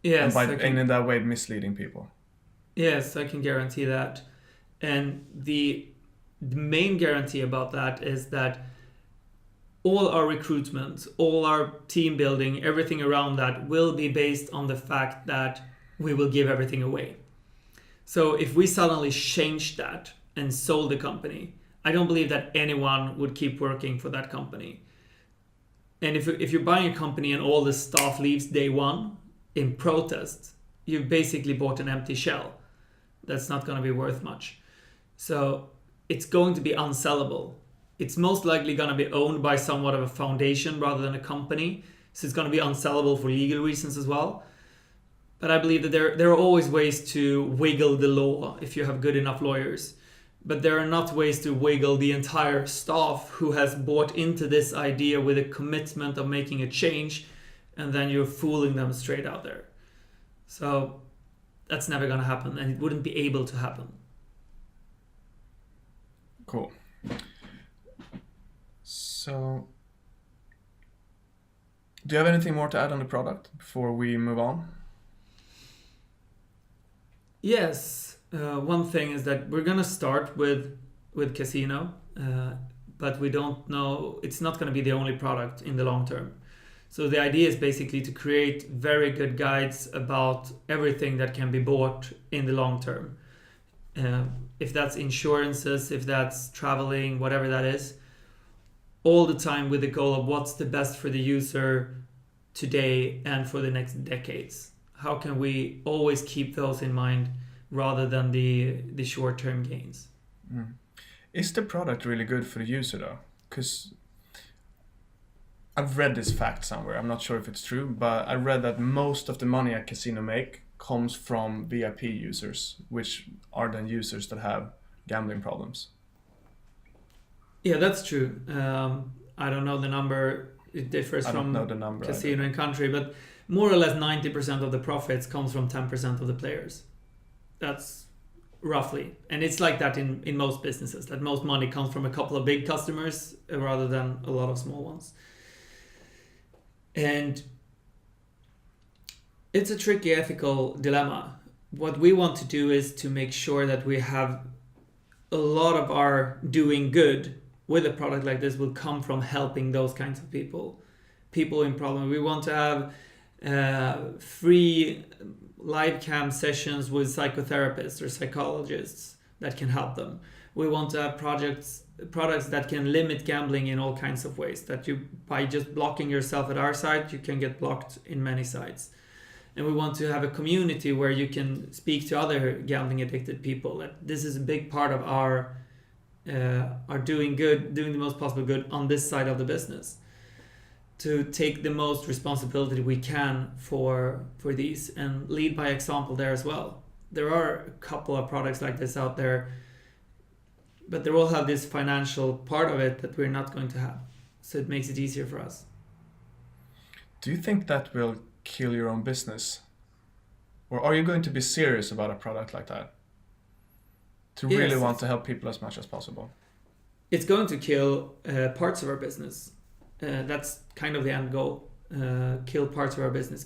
Yes, And in that way misleading people? Yes, I can guarantee that. And the main guarantee about that is that all our recruitment, all our team building, everything around that will be based on the fact that we will give everything away. So if we suddenly change that and sold the company, I don't believe that anyone would keep working for that company. And if you're buying a company and all the staff leaves day one in protest, you've basically bought an empty shell. That's not going to be worth much. So it's going to be unsellable. It's most likely going to be owned by somewhat of a foundation rather than a company. So it's going to be unsellable for legal reasons as well. But I believe that there are always ways to wiggle the law if you have good enough lawyers. But there are not ways to wiggle the entire staff who has bought into this idea with a commitment of making a change, and then you're fooling them straight out there. So that's never going to happen, and it wouldn't be able to happen. Cool. So, do you have anything more to add on the product before we move on? Yes, one thing is that we're gonna start with casino, but we don't know, it's not gonna be the only product in the long term. So the idea is basically to create very good guides about everything that can be bought in the long term. If that's insurances, if that's traveling, whatever that is, all the time with the goal of what's the best for the user today and for the next decades. How can we always keep those in mind rather than the short-term gains? Is the product really good for the user though? Because I've read this fact somewhere, I'm not sure if it's true, but I read that most of the money a casino make comes from VIP users, which are then users that have gambling problems. Yeah, that's true. I don't know the number. It differs from casino and country, but more or less 90% of the profits comes from 10% of the players. That's roughly. And it's like that in most businesses, that most money comes from a couple of big customers rather than a lot of small ones. And it's a tricky ethical dilemma. What we want to do is to make sure that we have a lot of our doing good with a product like this will come from helping those kinds of people in problem. We want to have free live cam sessions with psychotherapists or psychologists that can help them. We want to have products that can limit gambling in all kinds of ways, that you, by just blocking yourself at our site, you can get blocked in many sites. And we want to have a community where you can speak to other gambling addicted people. This is a big part of our doing the most possible good on this side of the business, to take the most responsibility we can for these and lead by example there as well. There are a couple of products like this out there, but they all have this financial part of it that we're not going to have. So it makes it easier for us. Do you think that will kill your own business? Or are you going to be serious about a product like that? To really want to help people as much as possible? It's going to kill parts of our business. That's kind of the end goal. Kill parts of our business.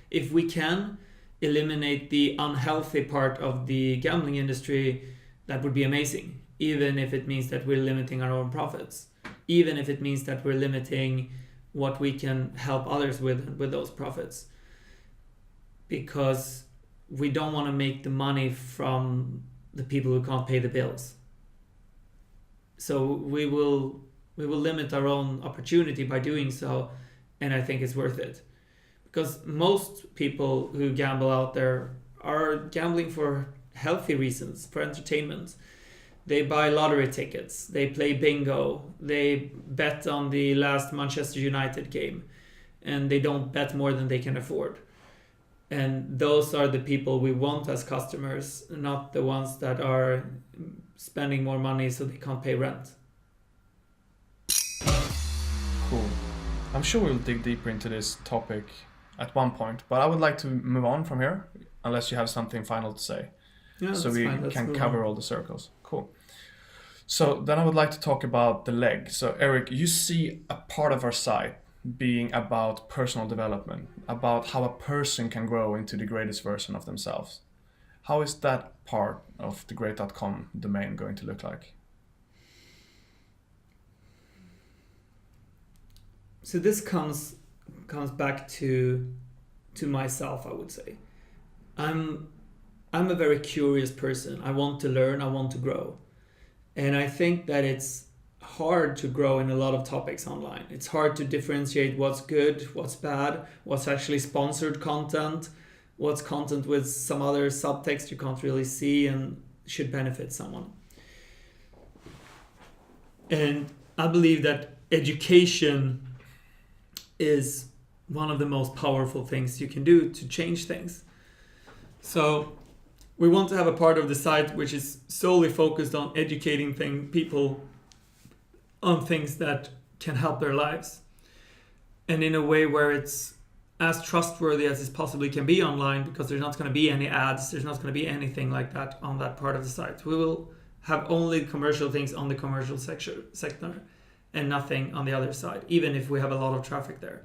If we can, eliminate the unhealthy part of the gambling industry, that would be amazing. Even if it means that we're limiting our own profits, even if it means that we're limiting what we can help others with those profits, because we don't want to make the money from the people who can't pay the bills. So we will limit our own opportunity by doing so, and I think it's worth it. Because most people who gamble out there are gambling for healthy reasons, for entertainment. They buy lottery tickets, they play bingo, they bet on the last Manchester United game, and they don't bet more than they can afford. And those are the people we want as customers, not the ones that are spending more money so they can't pay rent. Cool. I'm sure we'll dig deeper into this topic at one point, but I would like to move on from here, unless you have something final to say. Yeah, so we can cover all the circles. Cool. So then I would like to talk about the leg. So Eric, you see a part of our site being about personal development, about how a person can grow into the greatest version of themselves. How is that part of the great.com domain going to look like? So this comes back to myself, I would say. I'm a very curious person. I want to learn, I want to grow. And I think that it's hard to grow in a lot of topics online. It's hard to differentiate what's good, what's bad, what's actually sponsored content, what's content with some other subtext you can't really see and should benefit someone. And I believe that education is one of the most powerful things you can do to change things. So we want to have a part of the site which is solely focused on educating people on things that can help their lives, and in a way where it's as trustworthy as it possibly can be online, because there's not going to be any ads, there's not going to be anything like that on that part of the site. We will have only commercial things on the commercial sector and nothing on the other side, even if we have a lot of traffic there.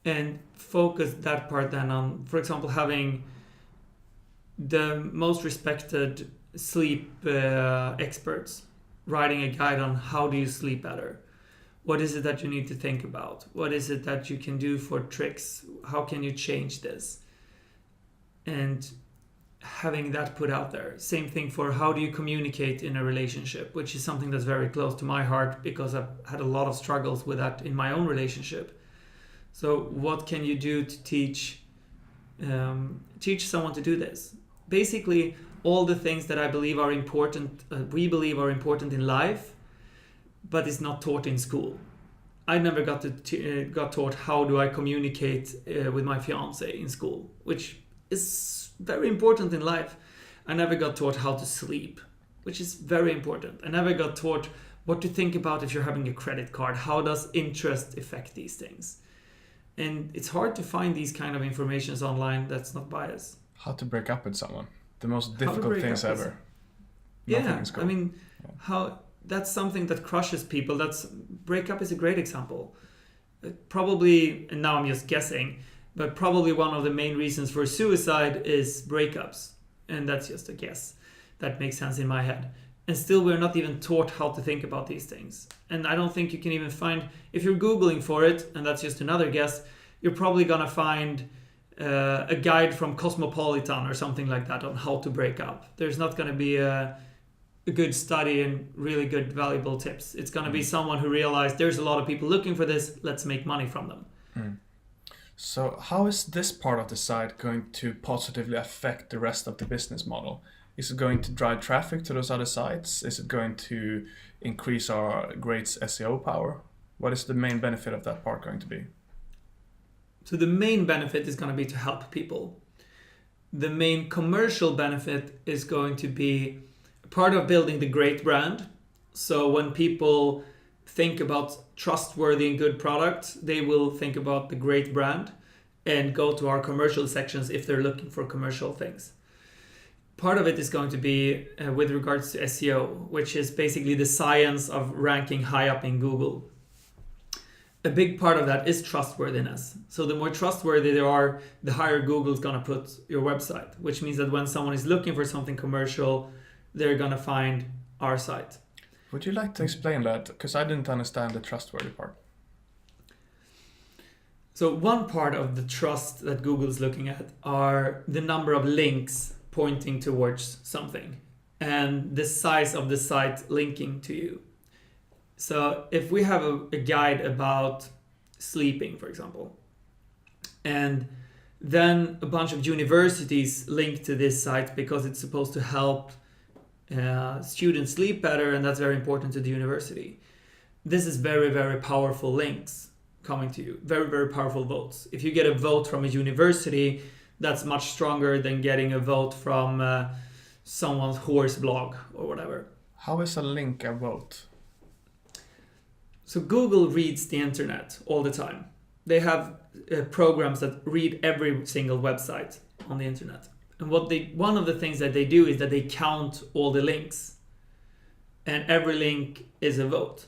And focus that part then on, for example, having the most respected sleep experts writing a guide on how do you sleep better. What is it that you need to think about? What is it that you can do for tricks? How can you change this? And having that put out there. Same thing for how do you communicate in a relationship, which is something that's very close to my heart because I've had a lot of struggles with that in my own relationship. So what can you do to teach someone to do this? Basically, all the things that I believe are important, we believe are important in life, but it's not taught in school. I never got taught how do I communicate with my fiance in school, which is very important in life. I never got taught how to sleep, which is very important. I never got taught what to think about if you're having a credit card. How does interest affect these things? And it's hard to find these kind of informations online that's not biased. How to break up with someone. The most difficult things ever. Yeah, I mean, how that's something that crushes people. Breakup is a great example. Probably, and now I'm just guessing, but probably one of the main reasons for suicide is breakups. And that's just a guess. That makes sense in my head. And still, we're not even taught how to think about these things. And I don't think you can even find, if you're Googling for it, and that's just another guess, you're probably going to find a guide from Cosmopolitan or something like that on how to break up. There's not going to be a good study and really good valuable tips. It's going to be someone who realized there's a lot of people looking for this, let's make money from them. So how is this part of the site going to positively affect the rest of the business model? Is it going to drive traffic to those other sites? Is it going to increase our Great's SEO power? What is the main benefit of that part going to be? So the main benefit is going to be to help people. The main commercial benefit is going to be part of building the great brand. So when people think about trustworthy and good products, they will think about the great brand and go to our commercial sections if they're looking for commercial things. Part of it is going to be with regards to SEO, which is basically the science of ranking high up in Google. a big part of that is trustworthiness. So the more trustworthy they are, the higher Google's gonna put your website, which means that when someone is looking for something commercial, they're gonna find our site. Would you like to explain that? Because I didn't understand the trustworthy part. So one part of the trust that Google is looking at are the number of links pointing towards something and the size of the site linking to you. So if we have a guide about sleeping, for example, and then a bunch of universities link to this site because it's supposed to help students sleep better, and that's very important to the university. This is very, very powerful links coming to you. Very, very powerful votes. If you get a vote from a university, that's much stronger than getting a vote from someone's horse blog or whatever. How is a link a vote? So Google reads the internet all the time. They have programs that read every single website on the internet. And one of the things that they do is that they count all the links. And every link is a vote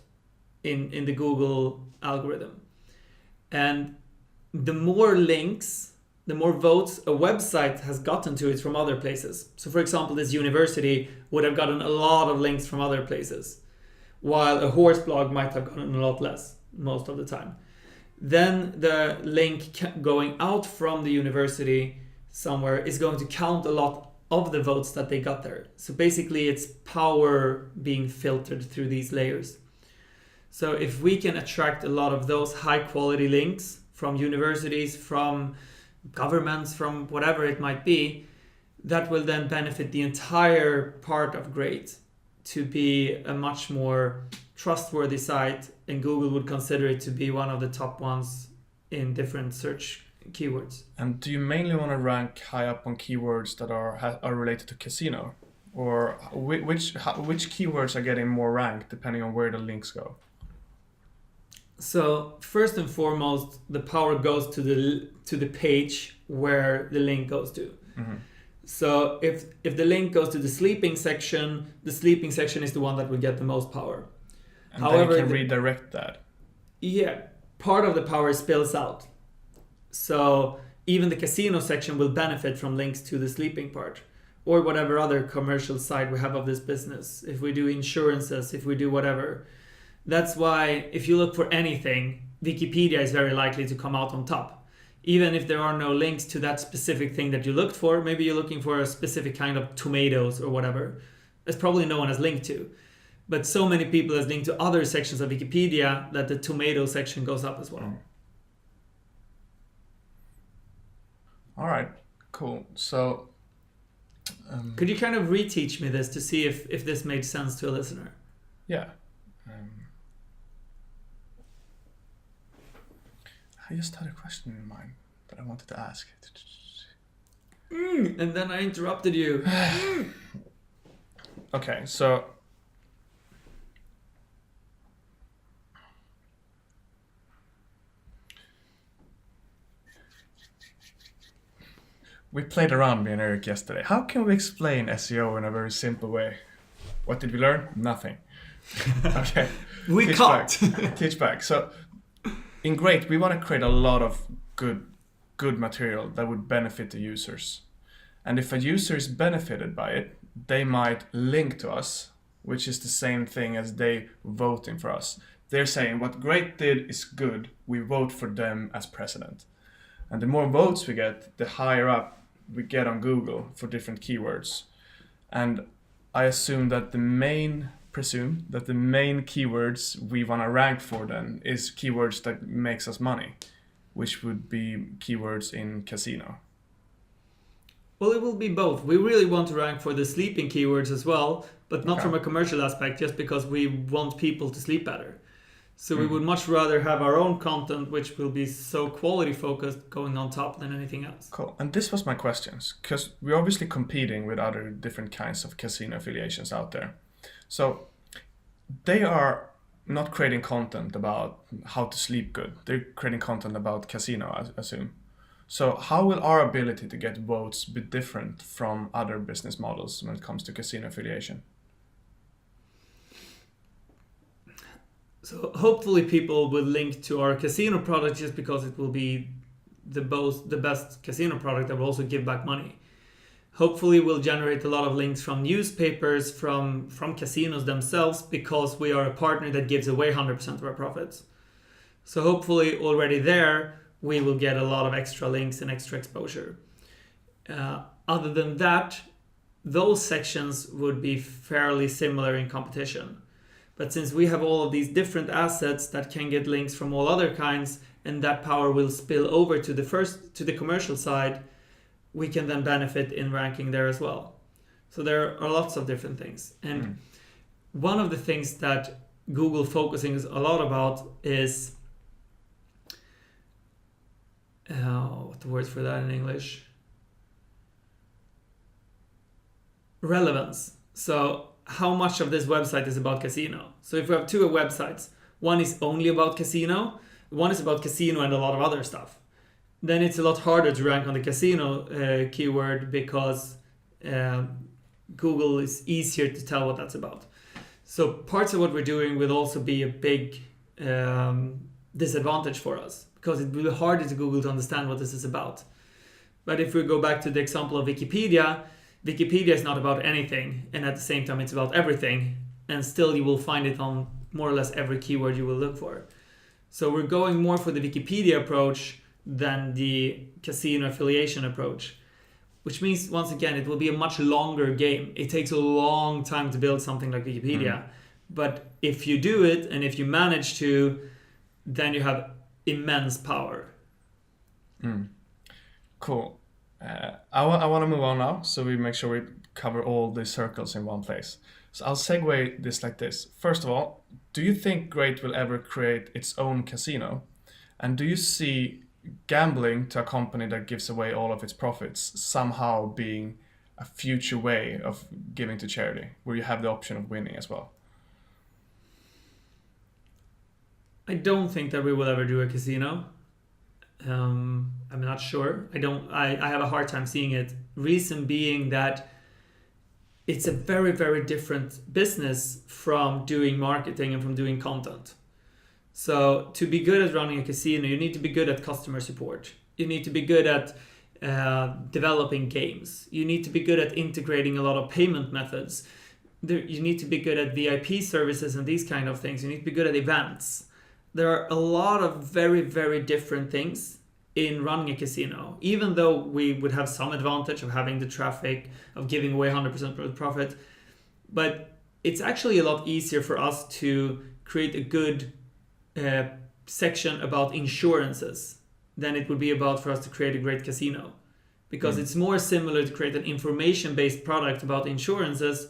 in the Google algorithm. And the more links, the more votes a website has gotten to it from other places. So for example, this university would have gotten a lot of links from other places, while a horse blog might have gotten a lot less most of the time. Then the link going out from the university somewhere is going to count a lot of the votes that they got there. So basically it's power being filtered through these layers. So if we can attract a lot of those high quality links from universities, from governments, from whatever it might be, that will then benefit the entire part of Great to be a much more trustworthy site, and Google would consider it to be one of the top ones in different search keywords. And do you mainly want to rank high up on keywords that are related to casino? Or which keywords are getting more ranked depending on where the links go? So first and foremost, the power goes to the page where the link goes to. Mm-hmm. So if the link goes to the sleeping section is the one that will get the most power. And however, then you can redirect that. Yeah, part of the power spills out. So even the casino section will benefit from links to the sleeping part, or whatever other commercial side we have of this business. If we do insurances, if we do whatever. That's why if you look for anything, Wikipedia is very likely to come out on top. Even if there are no links to that specific thing that you looked for, maybe you're looking for a specific kind of tomatoes or whatever. There's probably no one has linked to. But so many people has linked to other sections of Wikipedia that the tomato section goes up as well. All right, cool. So could you kind of reteach me this to see if this made sense to a listener? Yeah. I just had a question in mind that I wanted to ask. And then I interrupted you. Okay, so we played around, me and Eric, yesterday. How can we explain SEO in a very simple way? What did we learn? Nothing. Okay. We can't. Teach back. So in Great, we want to create a lot of good material that would benefit the users. And if a user is benefited by it, they might link to us, which is the same thing as they voting for us. They're saying what Great did is good, we vote for them as president. And the more votes we get, the higher up we get on Google for different keywords. And I assume that the main keywords we want to rank for then is keywords that makes us money, which would be keywords in casino. Well, it will be both. We really want to rank for the sleeping keywords as well, but not from a commercial aspect, just because we want people to sleep better. So we would much rather have our own content, which will be so quality focused, going on top than anything else. Cool. And this was my questions, because we're obviously competing with other different kinds of casino affiliations out there. So they are not creating content about how to sleep good. They're creating content about casino, I assume. So how will our ability to get votes be different from other business models when it comes to casino affiliation? So hopefully people will link to our casino product just because it will be the best casino product that will also give back money. Hopefully we'll generate a lot of links from newspapers, from casinos themselves, because we are a partner that gives away 100% of our profits. So hopefully already there we will get a lot of extra links and extra exposure. Other than that, those sections would be fairly similar in competition. But since we have all of these different assets that can get links from all other kinds, and that power will spill over to the commercial side, we can then benefit in ranking there as well. So there are lots of different things. And one of the things that Google focusing a lot about is what the word for that in English? Relevance. So how much of this website is about casino? So if we have two websites, one is only about casino, one is about casino and a lot of other stuff, then it's a lot harder to rank on the casino keyword, because Google is easier to tell what that's about. So parts of what we're doing will also be a big disadvantage for us, because it will be harder to Google to understand what this is about. But if we go back to the example of Wikipedia, Wikipedia is not about anything, and at the same time it's about everything, and still you will find it on more or less every keyword you will look for. So we're going more for the Wikipedia approach than the casino affiliation approach, which means, once again, it will be a much longer game. It takes a long time to build something like Wikipedia. But if you do it, and if you manage to, then you have immense power. Cool. I want to move on now, so we make sure we cover all the circles in one place. So I'll segue this like this. First of all, do you think Great will ever create its own casino? And do you see gambling to a company that gives away all of its profits somehow being a future way of giving to charity, where you have the option of winning as well? I don't think that we will ever do a casino. I'm not sure. I have a hard time seeing it. Reason being that it's a very, very different business from doing marketing and from doing content. So to be good at running a casino, you need to be good at customer support. You need to be good at developing games. You need to be good at integrating a lot of payment methods. You need to be good at VIP services and these kind of things. You need to be good at events. There are a lot of very, very different things in running a casino, even though we would have some advantage of having the traffic, of giving away 100% of the profit. But it's actually a lot easier for us to create a good section about insurances than it would be about for us to create a great casino. Because it's more similar to create an information-based product about insurances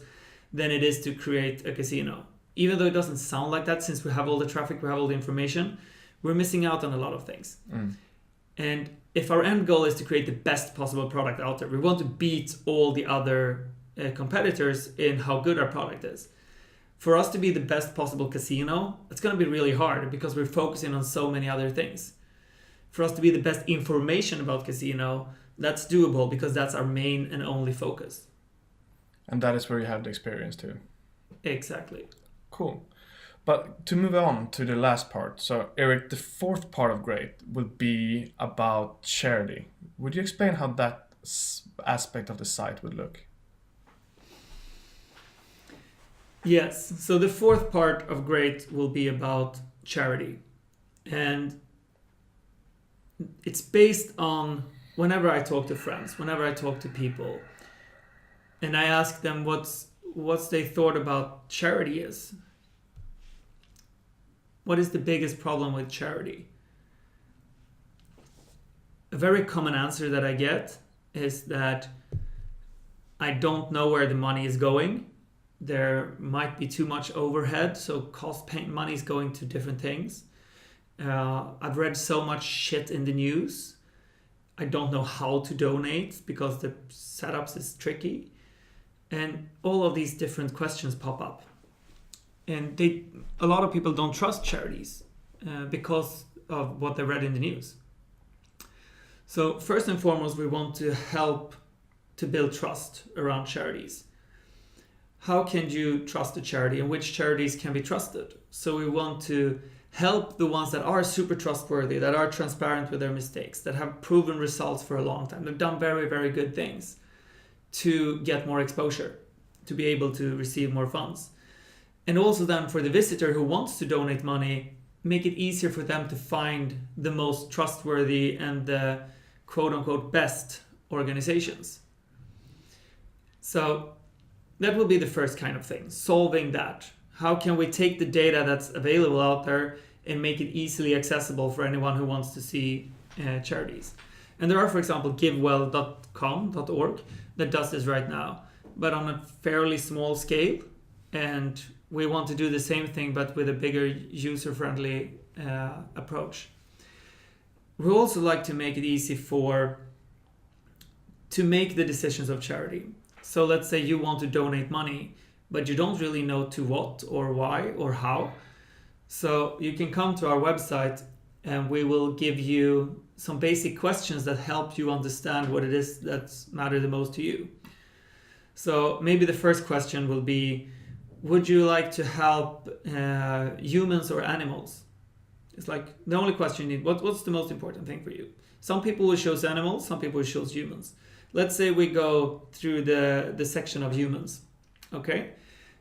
than it is to create a casino. Even though it doesn't sound like that, since we have all the traffic, we have all the information, we're missing out on a lot of things. And if our end goal is to create the best possible product out there, we want to beat all the other competitors in how good our product is. For us to be the best possible casino, it's going to be really hard because we're focusing on so many other things. For us to be the best information about casino, that's doable because that's our main and only focus. And that is where you have the experience too. Exactly. Cool. But to move on to the last part. So Eric, the fourth part of Great will be about charity. Would you explain how that aspect of the site would look? Yes. So the fourth part of Great will be about charity. And it's based on whenever I talk to friends, whenever I talk to people, and I ask them what's they thought about charity is. What is the biggest problem with charity? A very common answer that I get is that I don't know where the money is going. There might be too much overhead, so money is going to different things. I've read so much shit in the news. I don't know how to donate because the setups is tricky. And all of these different questions pop up. And a lot of people don't trust charities because of what they read in the news. So first and foremost, we want to help to build trust around charities. how can you trust a charity and which charities can be trusted? So we want to help the ones that are super trustworthy, that are transparent with their mistakes, that have proven results for a long time, they've done very, very good things, to get more exposure, to be able to receive more funds. And also then for the visitor who wants to donate money, make it easier for them to find the most trustworthy and the quote unquote best organizations. So that will be the first kind of thing, solving that. How can we take the data that's available out there and make it easily accessible for anyone who wants to see charities? And there are, for example, givewell.com.org that does this right now, but on a fairly small scale. And we want to do the same thing, but with a bigger user-friendly approach. We also like to make it easy to make the decisions of charity. So let's say you want to donate money, but you don't really know to what or why or how. So you can come to our website and we will give you some basic questions that help you understand what it is that matters the most to you. So maybe the first question will be, would you like to help humans or animals? It's like the only question you need, what's the most important thing for you? Some people will choose animals, some people will choose humans. Let's say we go through the section of humans, okay?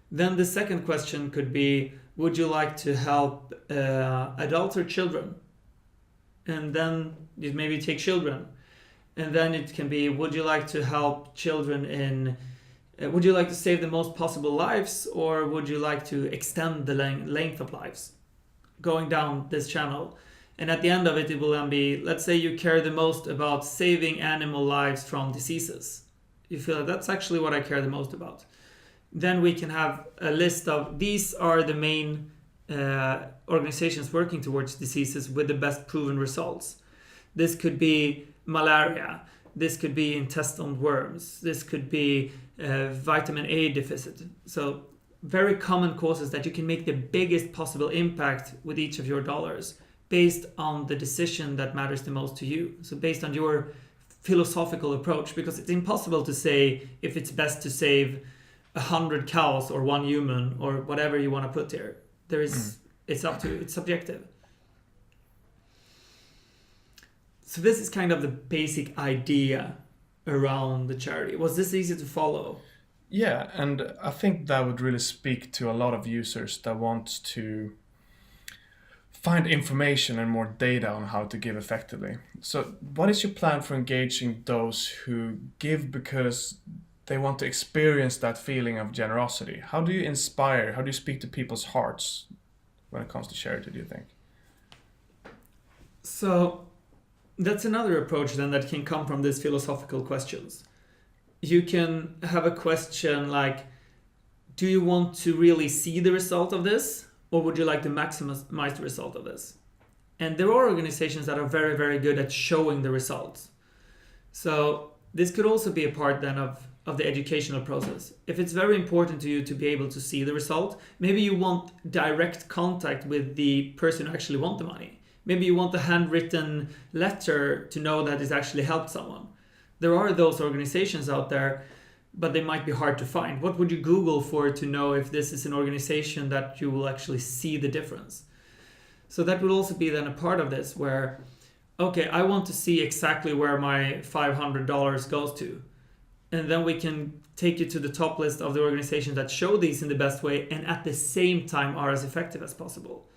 Then the second question could be, would you like to help adults or children? And then you maybe take children. And then it can be, would you like to help children would you like to save the most possible lives, or would you like to extend the length of lives? Going down this channel. And at the end of it, it will then be, let's say you care the most about saving animal lives from diseases. You feel like that's actually what I care the most about. Then we can have a list of, these are the main organizations working towards diseases with the best proven results. This could be malaria. This could be intestinal worms. This could be vitamin A deficit. So very common causes that you can make the biggest possible impact with each of your dollars based on the decision that matters the most to you. So based on your philosophical approach, because it's impossible to say if it's best to save 100 cows or 1 human or whatever you want to put there. It's up to you. It's subjective. So this is kind of the basic idea around the charity. Was this easy to follow? Yeah, and I think that would really speak to a lot of users that want to find information and more data on how to give effectively. So what is your plan for engaging those who give because they want to experience that feeling of generosity? How do you inspire, how do you speak to people's hearts when it comes to charity, do you think? So that's another approach then that can come from these philosophical questions. You can have a question like, do you want to really see the result of this? Or would you like to maximize the result of this? And there are organizations that are very, very good at showing the results. So this could also be a part then of the educational process. If it's very important to you to be able to see the result, maybe you want direct contact with the person who actually wants the money. Maybe you want a handwritten letter to know that it's actually helped someone. There are those organizations out there, but they might be hard to find. What would you Google for to know if this is an organization that you will actually see the difference? So that would also be then a part of this where, okay, I want to see exactly where my $500 goes to. And then we can take you to the top list of the organizations that show these in the best way and at the same time are as effective as possible.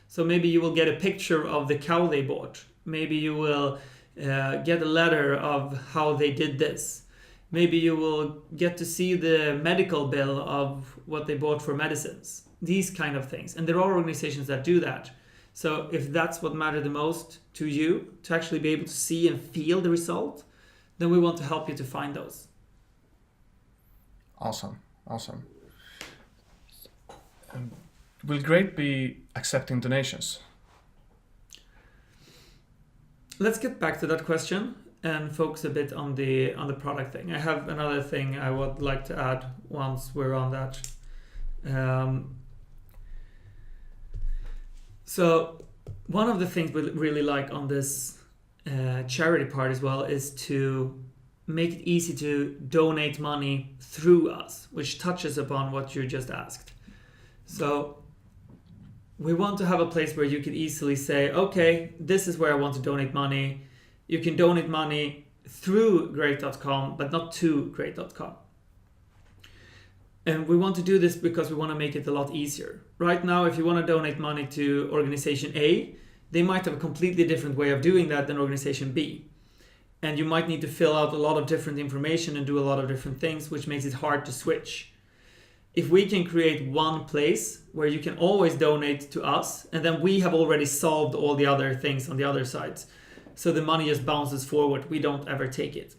So maybe you will get a picture of the cow they bought. Maybe you will get a letter of how they did this. Maybe you will get to see the medical bill of what they bought for medicines. These kind of things. And there are organizations that do that. So if that's what matters the most to you, to actually be able to see and feel the result, then we want to help you to find those. Awesome. Will Great be accepting donations? Let's get back to that question and focus a bit on the product thing. I have another thing I would like to add once we're on that. So one of the things we really like on this charity part as well is to make it easy to donate money through us, which touches upon what you just asked. So we want to have a place where you can easily say, okay, this is where I want to donate money. You can donate money through Great.com, but not to Great.com. And we want to do this because we want to make it a lot easier. Right now, if you want to donate money to organization A, they might have a completely different way of doing that than organization B. And you might need to fill out a lot of different information and do a lot of different things, which makes it hard to switch. If we can create one place where you can always donate to us, and then we have already solved all the other things on the other sides, so the money just bounces forward, we don't ever take it.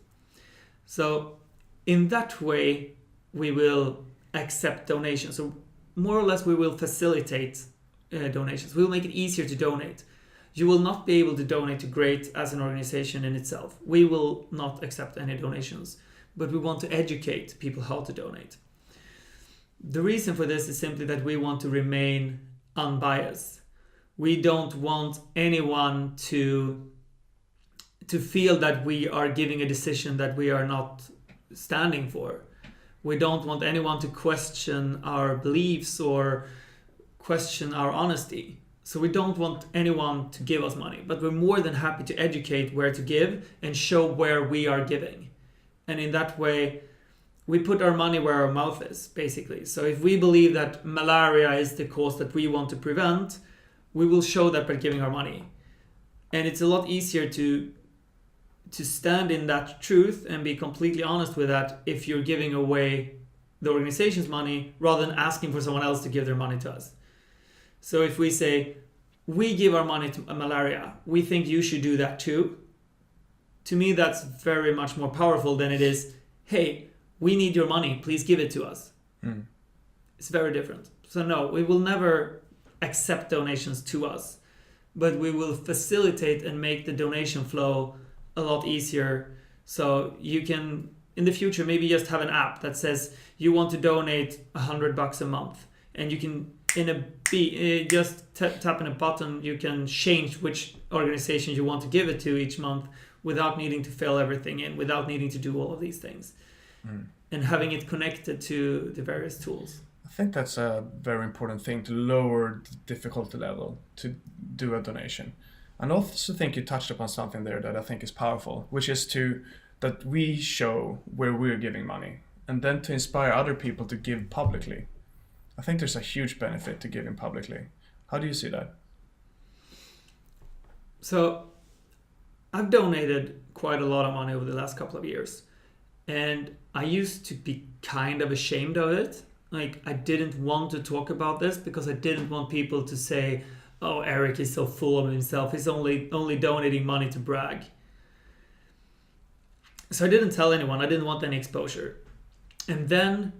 So in that way, we will accept donations. So more or less, we will facilitate donations. We will make it easier to donate. You will not be able to donate to Great as an organization in itself. We will not accept any donations, but we want to educate people how to donate. The reason for this is simply that we want to remain unbiased. We don't want anyone to feel that we are giving a decision that we are not standing for. We don't want anyone to question our beliefs or question our honesty. So we don't want anyone to give us money, but we're more than happy to educate where to give and show where we are giving. And in that way, we put our money where our mouth is, basically. So if we believe that malaria is the cause that we want to prevent, we will show that by giving our money. And it's a lot easier to stand in that truth and be completely honest with that if you're giving away the organization's money rather than asking for someone else to give their money to us. So if we say, we give our money to malaria, we think you should do that too. To me, that's very much more powerful than it is, hey, we need your money, please give it to us. It's very different. So no, we will never accept donations to us, but we will facilitate and make the donation flow a lot easier. So you can, in the future, maybe just have an app that says you want to donate $100 a month, and you can just tap in a button, you can change which organization you want to give it to each month without needing to fill everything in, without needing to do all of these things. And having it connected to the various tools. I think that's a very important thing, to lower the difficulty level to do a donation. And I also think you touched upon something there that I think is powerful, which is that we show where we're giving money, and then to inspire other people to give publicly. I think there's a huge benefit to giving publicly. How do you see that? So I've donated quite a lot of money over the last couple of years. And I used to be kind of ashamed of it. Like, I didn't want to talk about this because I didn't want people to say, oh, Eric is so full of himself. He's only donating money to brag. So I didn't tell anyone. I didn't want any exposure. And then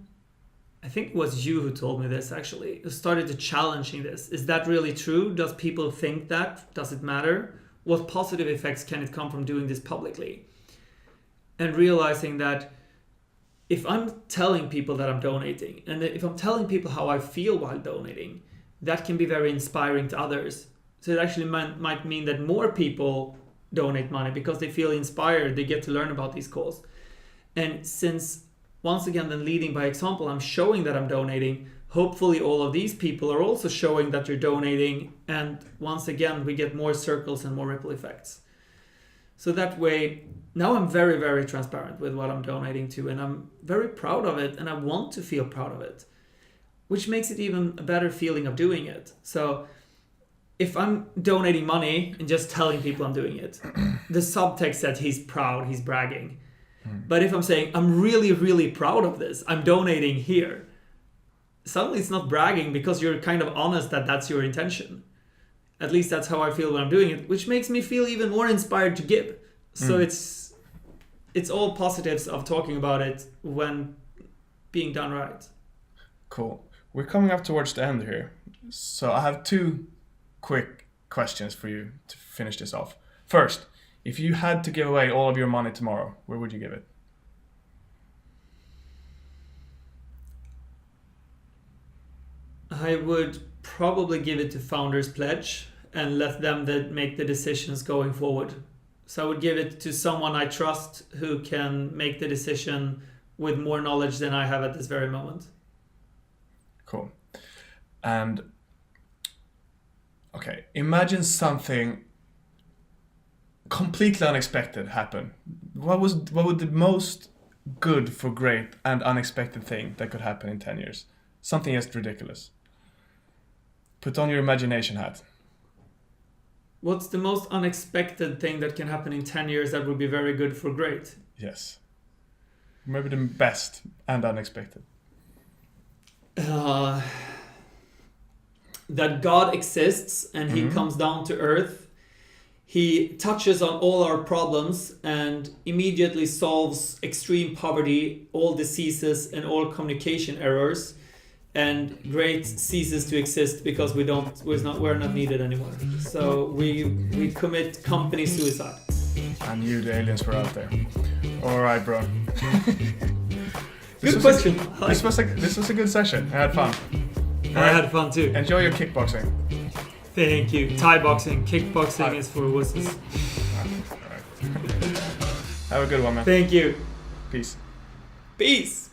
I think it was you who told me this, actually. You started to challenging this. Is that really true? Does people think that? Does it matter? What positive effects can it come from doing this publicly? And realizing that if I'm telling people that I'm donating, and if I'm telling people how I feel while donating, that can be very inspiring to others. So it actually might mean that more people donate money because they feel inspired, they get to learn about these causes. And since, once again, then leading by example, I'm showing that I'm donating, hopefully all of these people are also showing that you're donating, and once again, we get more circles and more ripple effects. So that way, now I'm very, very transparent with what I'm donating to, and I'm very proud of it, and I want to feel proud of it, which makes it even a better feeling of doing it. So if I'm donating money and just telling people I'm doing it, the subtext that he's proud, he's bragging. But if I'm saying, I'm really, really proud of this, I'm donating here, suddenly it's not bragging because you're kind of honest that that's your intention. At least that's how I feel when I'm doing it, which makes me feel even more inspired to give. So it's all positives of talking about it when being done right. Cool. We're coming up towards the end here. So I have two quick questions for you to finish this off. First, if you had to give away all of your money tomorrow, where would you give it? I would probably give it to Founders Pledge and let them make the decisions going forward. So I would give it to someone I trust who can make the decision with more knowledge than I have at this very moment. Cool. And okay, imagine something completely unexpected happen. What would the most good for great and unexpected thing that could happen in 10 years? Something just ridiculous. Put on your imagination hat. What's the most unexpected thing that can happen in 10 years that would be very good for great? Yes. Maybe the best and unexpected. That God exists and He comes down to earth. He touches on all our problems and immediately solves extreme poverty, all diseases, and all communication errors. And great ceases to exist because we're not needed anymore. So we commit company suicide. I knew the aliens were out there. All right, bro. Good question. This was a good session. I had fun. I had fun too. Enjoy your kickboxing. Thank you. Thai boxing, kickboxing is for wusses. All right. Have a good one, man. Thank you. Peace. Peace.